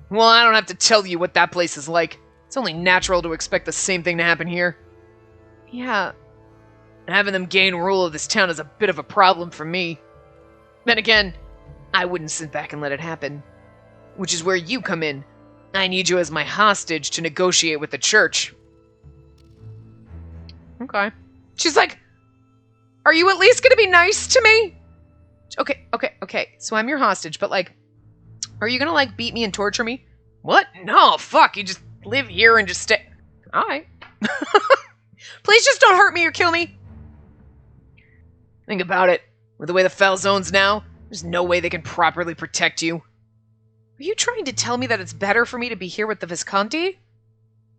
well, I don't have to tell you what that place is like. It's only natural to expect the same thing to happen here. Yeah. Having them gain rule of this town is a bit of a problem for me. Then again, I wouldn't sit back and let it happen. Which is where you come in. I need you as my hostage to negotiate with the church. Okay. She's like, are you at least gonna be nice to me? Okay. So I'm your hostage, but like, are you gonna like beat me and torture me? What? No, fuck, you just live here and just stay. Alright. Please just don't hurt me or kill me. Think about it. With the way the Falzone's now, there's no way they can properly protect you. Are you trying to tell me that it's better for me to be here with the Visconti?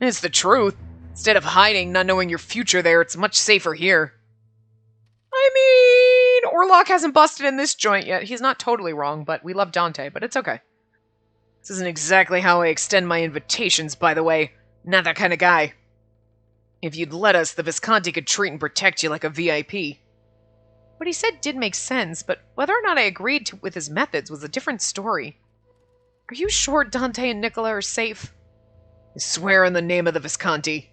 It's the truth. Instead of hiding, not knowing your future there, it's much safer here. I mean, Orlock hasn't busted in this joint yet. He's not totally wrong, but we love Dante, but it's okay. This isn't exactly how I extend my invitations, by the way. Not that kind of guy. If you'd let us, the Visconti could treat and protect you like a VIP. What he said did make sense, but whether or not I agreed with his methods was a different story. Are you sure Dante and Nicola are safe? I swear in the name of the Visconti.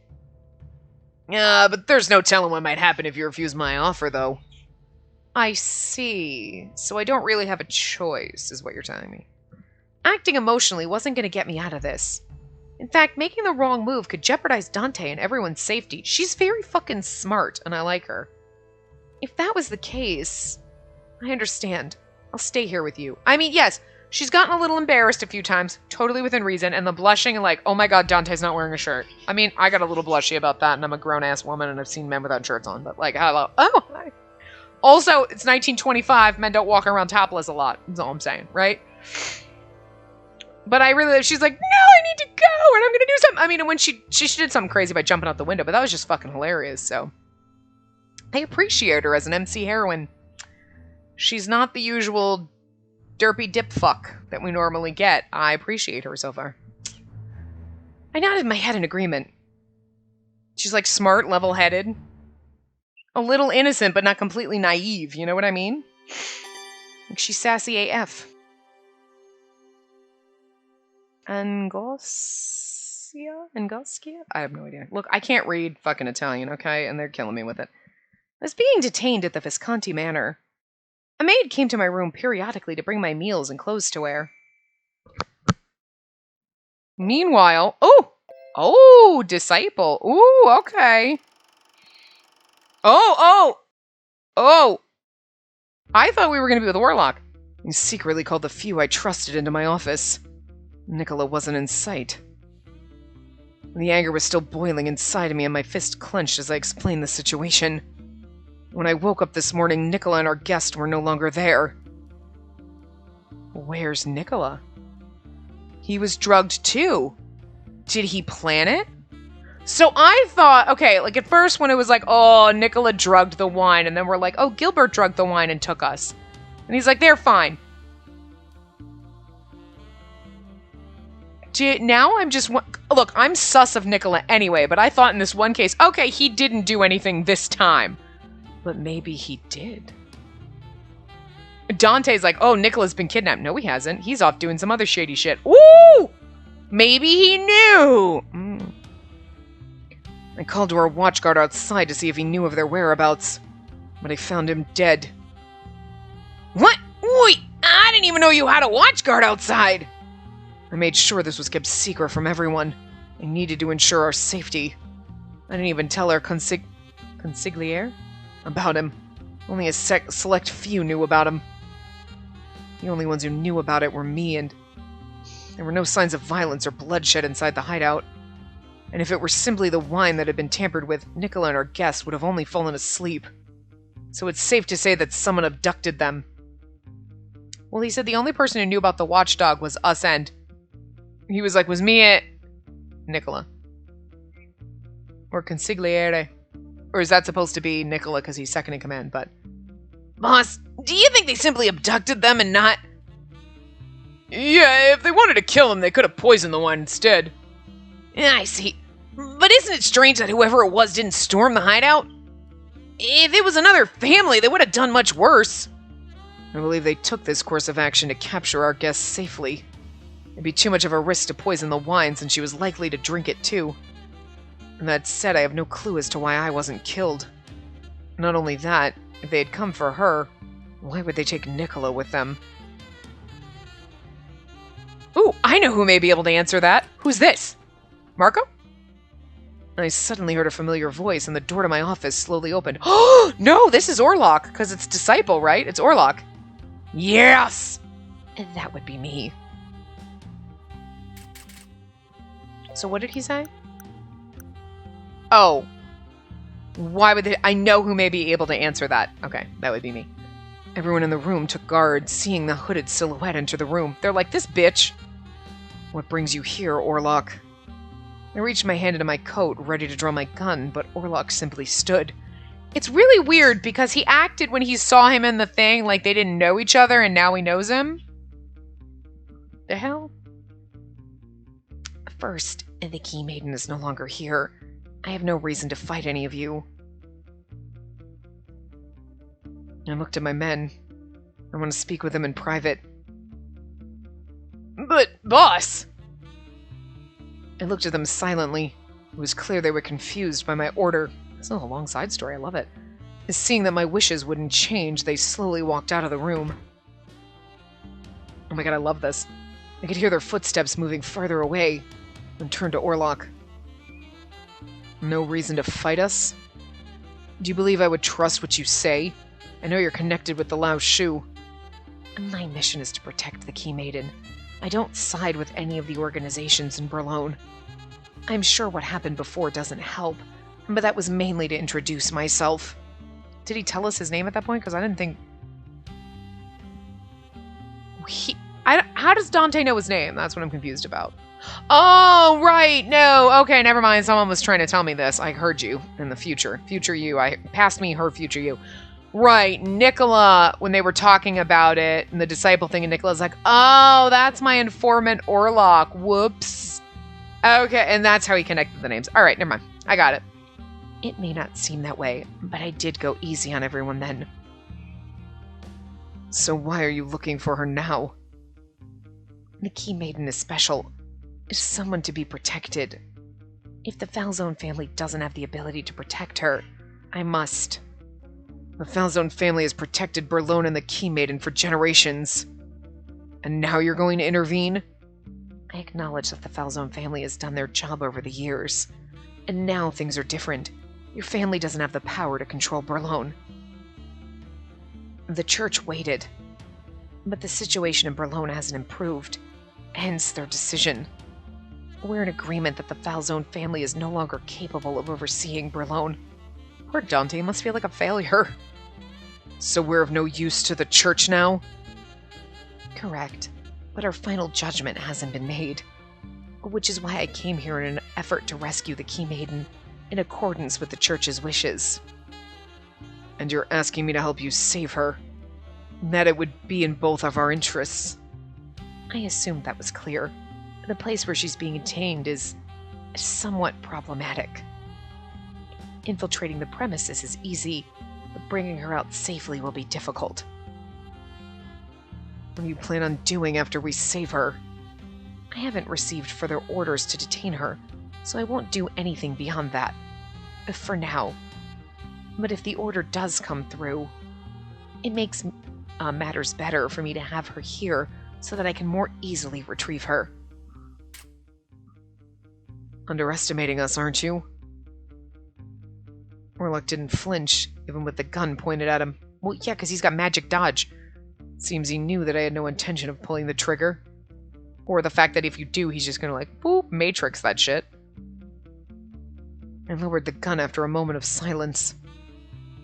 But there's no telling what might happen if you refuse my offer, though. I see. So I don't really have a choice, is what you're telling me. Acting emotionally wasn't going to get me out of this. In fact, making the wrong move could jeopardize Dante and everyone's safety. She's very fucking smart, and I like her. If that was the case, I understand. I'll stay here with you. I mean, yes, she's gotten a little embarrassed a few times, totally within reason, and the blushing and like, oh my god, Dante's not wearing a shirt. I mean, I got a little blushy about that, and I'm a grown-ass woman, and I've seen men without shirts on, but like, hello. Oh, hi. Also, it's 1925, men don't walk around topless a lot, that's all I'm saying, right? But I really, she's like, no, I need to go, and I'm gonna do something. I mean, and when she did something crazy by jumping out the window, but that was just fucking hilarious, so. I appreciate her as an MC heroine. She's not the usual derpy dip fuck that we normally get. I appreciate her so far. I nodded my head in agreement. She's like smart, level-headed. A little innocent, but not completely naive, you know what I mean? Like she's sassy AF. Angoscia? I have no idea. Look, I can't read fucking Italian, okay? And they're killing me with it. I was being detained at the Visconti manor. A maid came to my room periodically to bring my meals and clothes to wear. Meanwhile, oh, disciple. Ooh, okay. Oh. I thought we were going to be with Orlock. He secretly called the few I trusted into my office. Nicola wasn't in sight. The anger was still boiling inside of me and my fist clenched as I explained the situation. When I woke up this morning, Nicola and our guest were no longer there. Where's Nicola? He was drugged too. Did he plan it? So I thought, okay, like at first when it was like, oh, Nicola drugged the wine, and then we're like, oh, Gilbert drugged the wine and took us. And he's like, they're fine. Now I'm just, look, I'm sus of Nicola anyway, but I thought in this one case, okay, he didn't do anything this time. But maybe he did. Dante's like, oh, Nicola's been kidnapped. No, he hasn't. He's off doing some other shady shit. Ooh! Maybe he knew. I called to our watchguard outside to see if he knew of their whereabouts, but I found him dead. What? Wait, I didn't even know you had a watchguard outside. I made sure this was kept secret from everyone. I needed to ensure our safety. I didn't even tell our consigliere about him. Only a select few knew about him. The only ones who knew about it were me, and there were no signs of violence or bloodshed inside the hideout. And if it were simply the wine that had been tampered with, Nicola and our guests would have only fallen asleep. So it's safe to say that someone abducted them. Well, he said the only person who knew about the watchdog was us, and he was like, was me and Nicola. Or consigliere. Or is that supposed to be Nicola because he's second in command, but... Boss, do you think they simply abducted them and not... Yeah, if they wanted to kill him, they could have poisoned the wine instead. I see. But isn't it strange that whoever it was didn't storm the hideout? If it was another family, they would have done much worse. I believe they took this course of action to capture our guests safely. It'd be too much of a risk to poison the wine since she was likely to drink it too. And that said, I have no clue as to why I wasn't killed. Not only that, if they had come for her, why would they take Nicola with them? Ooh, I know who may be able to answer that. Who's this? Marco? I suddenly heard a familiar voice and the door to my office slowly opened. Oh, no, this is Orlock, because it's Disciple, right? It's Orlock. Yes! And that would be me. So what did he say? Oh. Why would they... I know who may be able to answer that. Okay, that would be me. Everyone in the room took guard, seeing the hooded silhouette enter the room. They're like, this bitch. What brings you here, Orlock? I reached my hand into my coat, ready to draw my gun, but Orlock simply stood. It's really weird, because he acted when he saw him in the thing like they didn't know each other, and now he knows him. The hell? First, the Key Maiden is no longer here. I have no reason to fight any of you. I looked at my men. I want to speak with them in private. But, boss! I looked at them silently. It was clear they were confused by my order. This is a long side story, I love it. Seeing that my wishes wouldn't change, they slowly walked out of the room. Oh my god, I love this. I could hear their footsteps moving farther away, and turned to Orlock. No reason to fight us? Do you believe I would trust what you say? I know you're connected with the Lao Shu. My mission is to protect the Key Maiden. I don't side with any of the organizations in Berlin. I'm sure what happened before doesn't help, but that was mainly to introduce myself. Did he tell us his name at that point? Because I didn't think... How does Dante know his name? That's what I'm confused about. Oh, right. No. Okay, never mind. Someone was trying to tell me this. I heard you in the future. Future you. Past me, her future you. Right. Nicola, when they were talking about it, and the disciple thing, and Nicola's like, oh, that's my informant Orlock. Whoops. Okay, and that's how he connected the names. All right, never mind. I got it. It may not seem that way, but I did go easy on everyone then. So why are you looking for her now? The Key Maiden is special. Is someone to be protected. If the Falzone family doesn't have the ability to protect her, I must. The Falzone family has protected Berlone and the Key Maiden for generations. And now you're going to intervene? I acknowledge that the Falzone family has done their job over the years. And now things are different. Your family doesn't have the power to control Berlone. The church waited. But the situation in Berlone hasn't improved. Hence their decision. We're in agreement that the Falzone family is no longer capable of overseeing Berlone. Poor Dante must feel like a failure. So we're of no use to the church now? Correct. But our final judgment hasn't been made. Which is why I came here in an effort to rescue the Key Maiden, in accordance with the church's wishes. And you're asking me to help you save her? That it would be in both of our interests. I assumed that was clear. The place where she's being detained is somewhat problematic. Infiltrating the premises is easy, but bringing her out safely will be difficult. What do you plan on doing after we save her? I haven't received further orders to detain her, so I won't do anything beyond that. For now. But if the order does come through, it makes matters better for me to have her here so that I can more easily retrieve her. Underestimating us, aren't you? Orlock didn't flinch, even with the gun pointed at him. Well, yeah, because he's got magic dodge. Seems he knew that I had no intention of pulling the trigger. Or the fact that if you do, he's just gonna like, boop, matrix that shit. I lowered the gun after a moment of silence.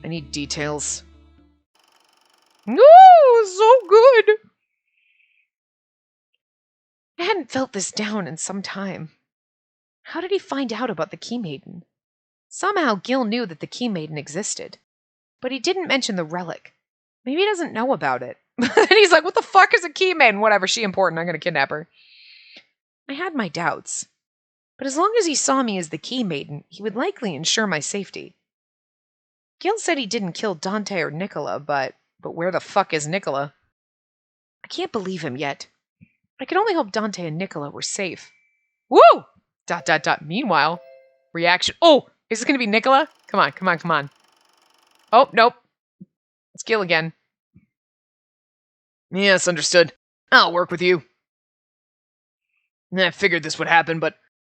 I need details. No, so good! I hadn't felt this down in some time. How did he find out about the Key Maiden? Somehow Gil knew that the Key Maiden existed. But he didn't mention the relic. Maybe he doesn't know about it. And he's like, what the fuck is a Key Maiden? Whatever, she important, I'm gonna kidnap her. I had my doubts. But as long as he saw me as the Key Maiden, he would likely ensure my safety. Gil said he didn't kill Dante or Nicola, but where the fuck is Nicola? I can't believe him yet. I could only hope Dante and Nicola were safe. Woo! ... Meanwhile, reaction. Oh, is this going to be Nicola? Come on, come on, come on. Oh, nope. It's Gil again. Yes, understood. I'll work with you. I figured this would happen, but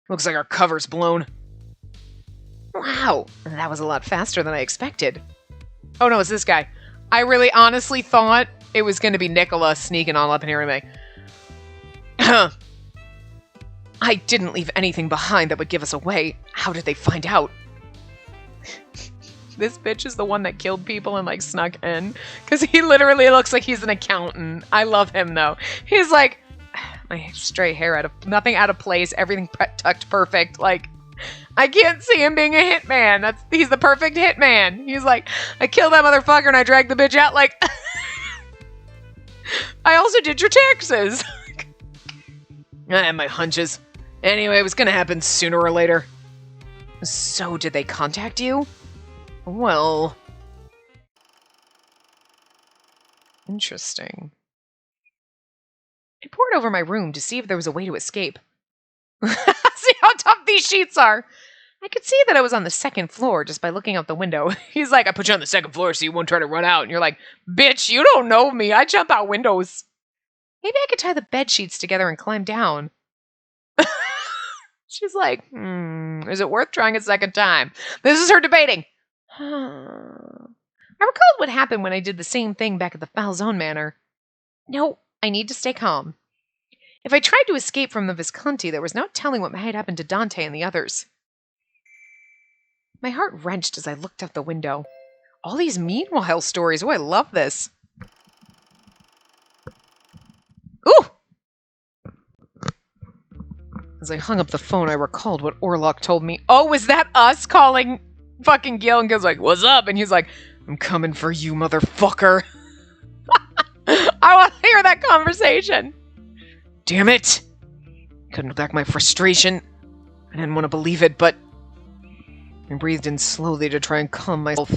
looks like our cover's blown. Wow, that was a lot faster than I expected. Oh no, it's this guy. I really honestly thought it was going to be Nicola sneaking all up in here and like, I didn't leave anything behind that would give us away. How did they find out? This bitch is the one that killed people and like snuck in. Because he literally looks like he's an accountant. I love him though. He's like, my stray hair nothing out of place. Everything tucked perfect. Like, I can't see him being a hitman. He's the perfect hitman. He's like, I killed that motherfucker and I dragged the bitch out. Like, I also did your taxes. I had my hunches. Anyway, it was gonna happen sooner or later. So, did they contact you? Well... Interesting. I pored over my room to see if there was a way to escape. See how tough these sheets are! I could see that I was on the second floor just by looking out the window. He's like, I put you on the second floor so you won't try to run out. And you're like, bitch, you don't know me. I jump out windows. Maybe I could tie the bed sheets together and climb down. She's like, is it worth trying a second time? This is her debating. I recalled what happened when I did the same thing back at the Falzone Manor. No, I need to stay calm. If I tried to escape from the Visconti, there was no telling what might happen to Dante and the others. My heart wrenched as I looked out the window. All these meanwhile stories. Oh, I love this. Ooh! As I hung up the phone, I recalled what Orlock told me. Oh, was that us calling fucking Gil? And Gil's like, what's up? And he's like, I'm coming for you, motherfucker. I want to hear that conversation. Damn it. Couldn't back my frustration. I didn't want to believe it, but I breathed in slowly to try and calm myself.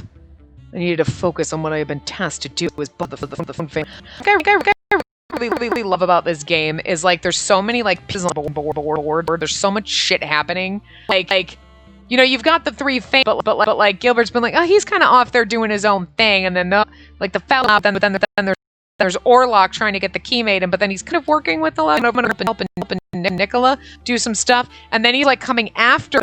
I needed to focus on what I had been tasked to do. Was the family. I really love about this game is like there's so many like pieces on the board. There's so much shit happening. Like you know, you've got the three fans, but like Gilbert's been like, oh, he's kind of off there doing his own thing, and then the fellow, then there's Orlock trying to get the key made, but then he's kind of working with the helping Nicola do some stuff, and then he's like coming after.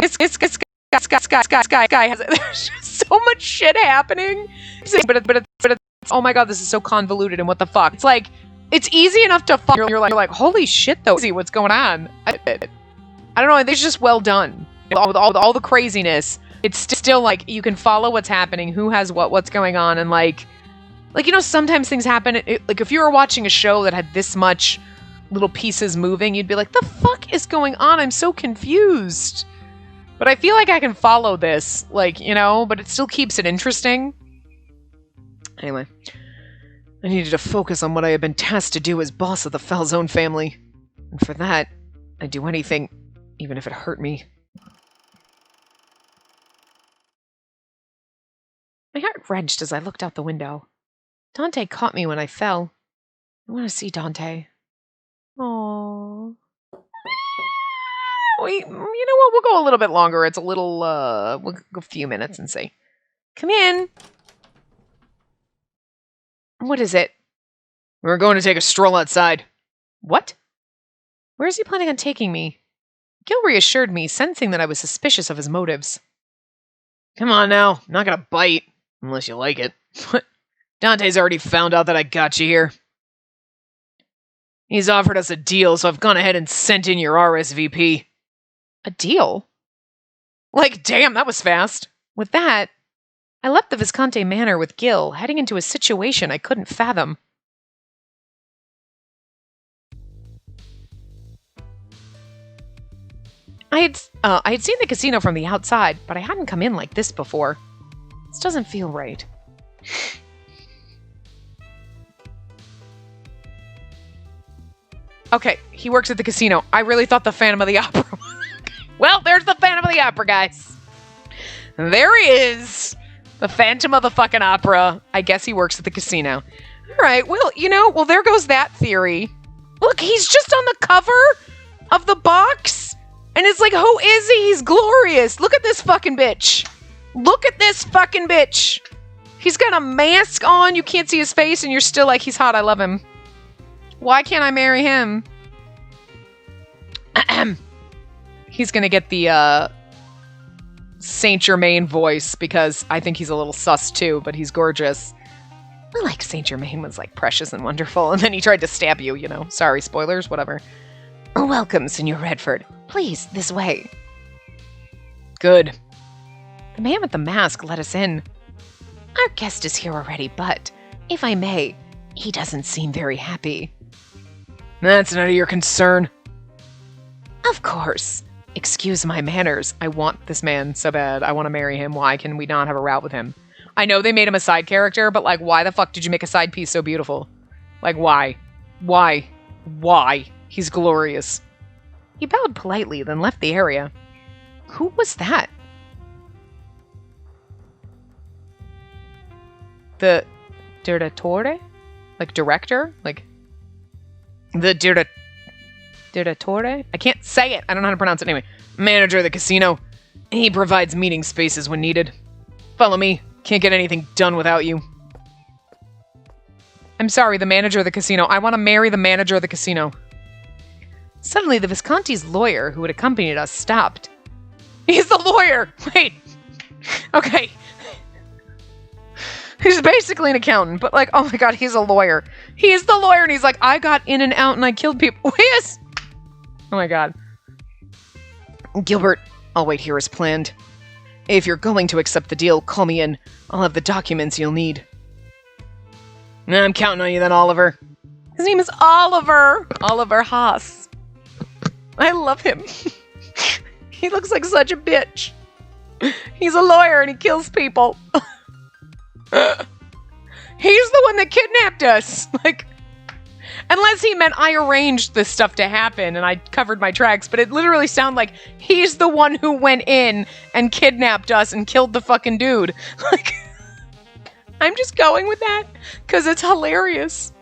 This guy has. There's just so much shit happening, but it's oh my god, this is so convoluted, and what the fuck? It's like it's easy enough to fuck. You're like holy shit though, what's going on? I don't know. It's just well done. All the craziness, it's still like you can follow what's happening, who has what's going on, and like you know, sometimes things happen. Like if you were watching a show that had this much little pieces moving, you'd be like, the fuck is going on? I'm so confused. But I feel like I can follow this, like, you know, but it still keeps it interesting. Anyway, I needed to focus on what I had been tasked to do as boss of the Falzone family. And for that, I'd do anything, even if it hurt me. My heart wrenched as I looked out the window. Dante caught me when I fell. I want to see Dante. Aww. You know what? We'll go a little bit longer. It's a little, we'll go a few minutes and see. Come in. What is it? We're going to take a stroll outside. What? Where is he planning on taking me? Gil reassured me, sensing that I was suspicious of his motives. Come on now. I'm not gonna bite. Unless you like it. Dante's already found out that I got you here. He's offered us a deal, so I've gone ahead and sent in your RSVP. A deal? Like, damn, that was fast. With that, I left the Visconti manor with Gil, heading into a situation I couldn't fathom. I had seen the casino from the outside, but I hadn't come in like this before. This doesn't feel right. Okay, he works at the casino. I really thought the Phantom of the Opera. Well, there's the Phantom of the Opera, guys. There he is. The Phantom of the fucking Opera. I guess he works at the casino. All right, well, you know, there goes that theory. Look, he's just on the cover of the box. And it's like, who is he? He's glorious. Look at this fucking bitch. Look at this fucking bitch. He's got a mask on. You can't see his face, and you're still like, he's hot. I love him. Why can't I marry him? He's gonna get the Saint Germain voice because I think he's a little sus too, but he's gorgeous. I like Saint Germain was like precious and wonderful, and then he tried to stab you, you know. Sorry, spoilers, whatever. Welcome, Senor Redford. Please, this way. Good. The man with the mask let us in. Our guest is here already, but, if I may, he doesn't seem very happy. That's none of your concern. Of course. Excuse my manners. I want this man so bad. I want to marry him. Why can we not have a route with him? I know they made him a side character, but like, why the fuck did you make a side piece so beautiful? Like, why? Why? Why? He's glorious. He bowed politely, then left the area. Who was that? The direttore? Like director? Like the direttore? I can't say it. I don't know how to pronounce it anyway. Manager of the casino. He provides meeting spaces when needed. Follow me. Can't get anything done without you. I'm sorry, the manager of the casino. I want to marry the manager of the casino. Suddenly, the Visconti's lawyer, who had accompanied us, stopped. He's the lawyer! Wait. Okay. He's basically an accountant, but like, oh my god, he's a lawyer. He's the lawyer, and he's like, I got in and out, and I killed people. Yes! Oh my god. Gilbert, I'll wait here as planned. If you're going to accept the deal, call me in. I'll have the documents you'll need. I'm counting on you then, Oliver. His name is Oliver. Oliver Haas. I love him. He looks like such a bitch. He's a lawyer and he kills people. He's the one that kidnapped us. Like, Unless he meant I arranged this stuff to happen and I covered my tracks, but it literally sounded like he's the one who went in and kidnapped us and killed the fucking dude. Like, I'm just going with that because it's hilarious.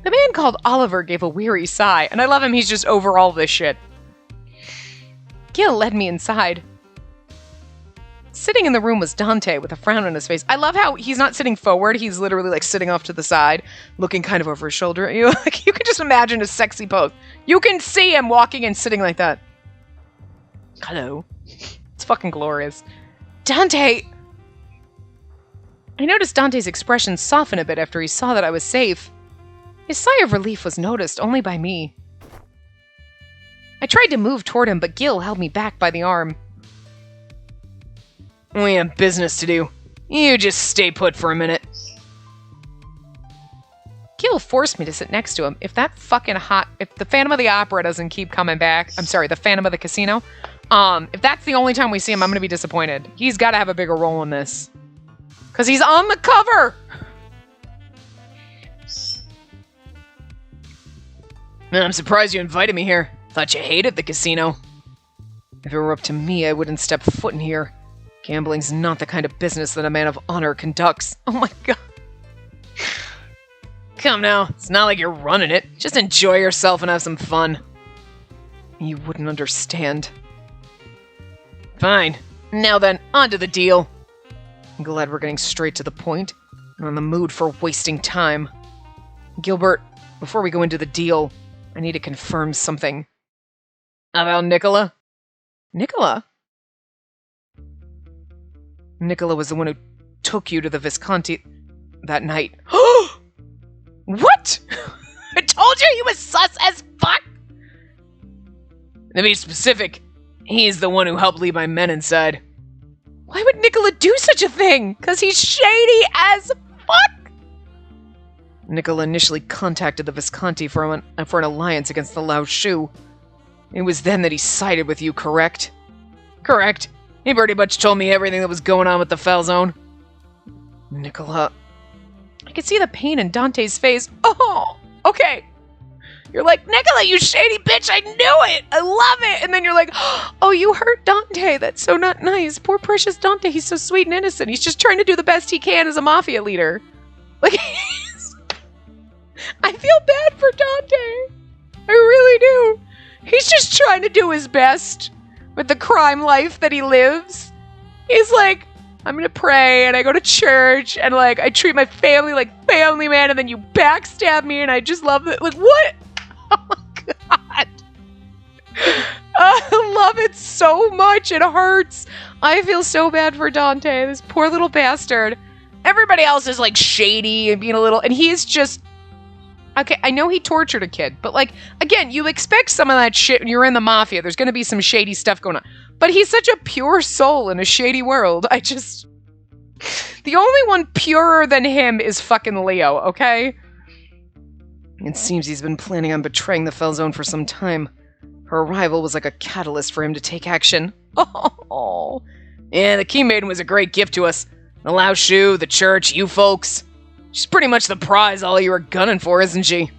The man called Oliver gave a weary sigh, and I love him, he's just over all this shit. Gil led me inside. Sitting in the room was Dante with a frown on his face. I love how he's not sitting forward, he's literally like sitting off to the side, looking kind of over his shoulder at you. Like, you can just imagine a sexy pose. You can see him walking and sitting like that. Hello. It's fucking glorious. Dante! I noticed Dante's expression soften a bit after he saw that I was safe. His sigh of relief was noticed only by me. I tried to move toward him, but Gil held me back by the arm. We have business to do. You just stay put for a minute. Gil forced me to sit next to him. If the Phantom of the Opera doesn't keep coming back, I'm sorry, the Phantom of the Casino, if that's the only time we see him, I'm going to be disappointed. He's got to have a bigger role in this. Because he's on the cover! I'm surprised you invited me here. Thought you hated the casino. If it were up to me, I wouldn't step foot in here. Gambling's not the kind of business that a man of honor conducts. Oh my god. Come now, it's not like you're running it. Just enjoy yourself and have some fun. You wouldn't understand. Fine. Now then, on to the deal. I'm glad we're getting straight to the point. I'm in the mood for wasting time. Gilbert, before we go into the deal, I need to confirm something. About Nicola? Nicola? Nicola was the one who took you to the Visconti that night. What? I told you he was sus as fuck! To be specific, he's the one who helped lead my men inside. Why would Nicola do such a thing? 'Cause he's shady as fuck! Nicola initially contacted the Visconti for an alliance against the Lao Shu. It was then that he sided with you, correct? Correct. He pretty much told me everything that was going on with the Falzone. Nicola... I could see the pain in Dante's face. Oh, okay. You're like, Nicola, you shady bitch, I knew it! I love it! And then you're like, oh, you hurt Dante. That's so not nice. Poor precious Dante, he's so sweet and innocent. He's just trying to do the best he can as a mafia leader. Like, I feel bad for Dante. I really do. He's just trying to do his best with the crime life that he lives. He's like, I'm gonna pray, and I go to church, and like, I treat my family like family, man, and then you backstab me, and I just love it. Like, what? Oh my god. I love it so much. It hurts. I feel so bad for Dante, this poor little bastard. Everybody else is like shady and being a little, and he's just, okay, I know he tortured a kid, but like, again, you expect some of that shit when you're in the mafia. There's gonna be some shady stuff going on. But he's such a pure soul in a shady world. The only one purer than him is fucking Leo, okay? It seems he's been planning on betraying the Falzone for some time. Her arrival was like a catalyst for him to take action. Oh, yeah, the Key Maiden was a great gift to us. The Lao Shu, the church, you folks. She's pretty much the prize all you were gunning for, isn't she?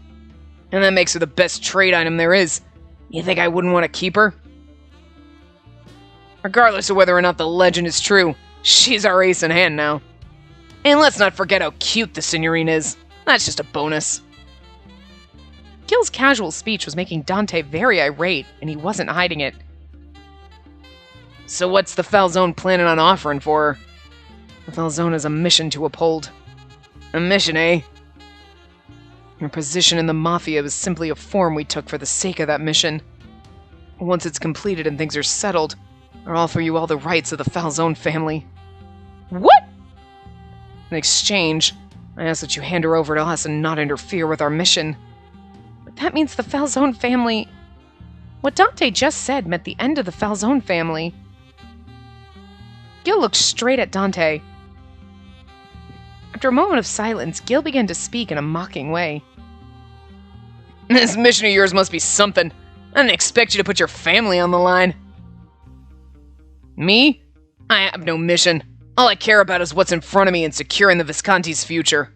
And that makes her the best trade item there is. You think I wouldn't want to keep her? Regardless of whether or not the legend is true, she's our ace in hand now. And let's not forget how cute the Signorine is. That's just a bonus. Gil's casual speech was making Dante very irate, and he wasn't hiding it. So what's the Falzone planning on offering for her? The Falzone has a mission to uphold. A mission, eh? Your position in the Mafia was simply a form we took for the sake of that mission. Once it's completed and things are settled, I'll offer you all the rights of the Falzone family. What? In exchange, I ask that you hand her over to us and not interfere with our mission. But that means the Falzone family... What Dante just said meant the end of the Falzone family. Gil looked straight at Dante. After a moment of silence, Gil began to speak in a mocking way. This mission of yours must be something. I didn't expect you to put your family on the line. Me? I have no mission. All I care about is what's in front of me and securing the Visconti's future.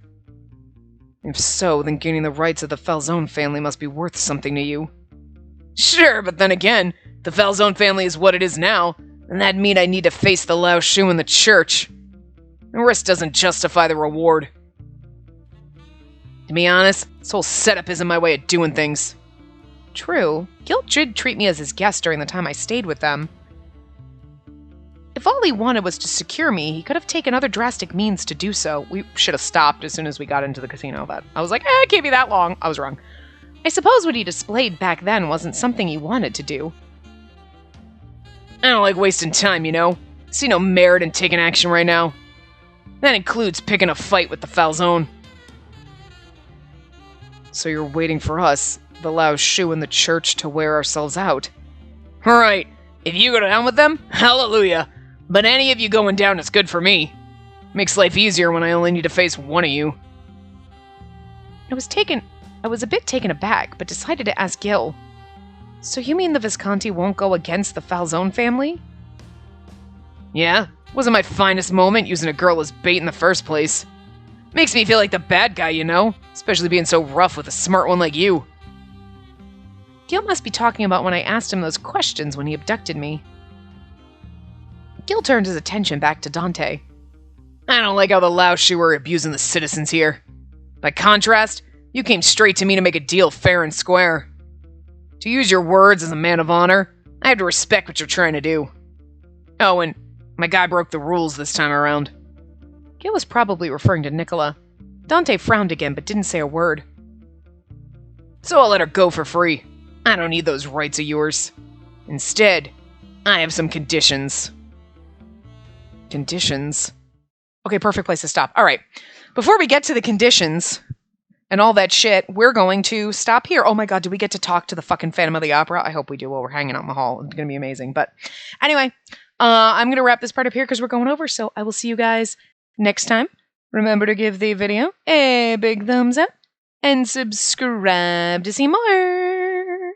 If so, then gaining the rights of the Falzone family must be worth something to you. Sure, but then again, the Falzone family is what it is now, and that'd mean I'd need to face the Lao Shu in the church. The risk doesn't justify the reward. To be honest, this whole setup isn't my way of doing things. True, Gil did treat me as his guest during the time I stayed with them. If all he wanted was to secure me, he could have taken other drastic means to do so. We should have stopped as soon as we got into the casino, but I was like, it can't be that long. I was wrong. I suppose what he displayed back then wasn't something he wanted to do. I don't like wasting time, you know? See no merit in taking action right now. That includes picking a fight with the Falzone. So you're waiting for us, the Lao Shu and the church, to wear ourselves out. Alright, if you go down with them, hallelujah. But any of you going down is good for me. Makes life easier when I only need to face one of you. I was a bit taken aback, but decided to ask Gil. So you mean the Visconti won't go against the Falzone family? Yeah, wasn't my finest moment using a girl as bait in the first place. Makes me feel like the bad guy, you know? Especially being so rough with a smart one like you. Gil must be talking about when I asked him those questions when he abducted me. Gil turned his attention back to Dante. I don't like how the Lao Shu are abusing the citizens here. By contrast, you came straight to me to make a deal fair and square. To use your words as a man of honor, I have to respect what you're trying to do. Oh, and my guy broke the rules this time around. Gil was probably referring to Nicola. Dante frowned again, but didn't say a word. So I'll let her go for free. I don't need those rights of yours. Instead, I have some conditions. Conditions? Okay, perfect place to stop. All right. Before we get to the conditions and all that shit, we're going to stop here. Oh my god, do we get to talk to the fucking Phantom of the Opera? I hope we do while we're hanging out in the hall. It's going to be amazing. But anyway, I'm going to wrap this part up here because we're going over. So I will see you guys next time. Remember to give the video a big thumbs up and subscribe to see more.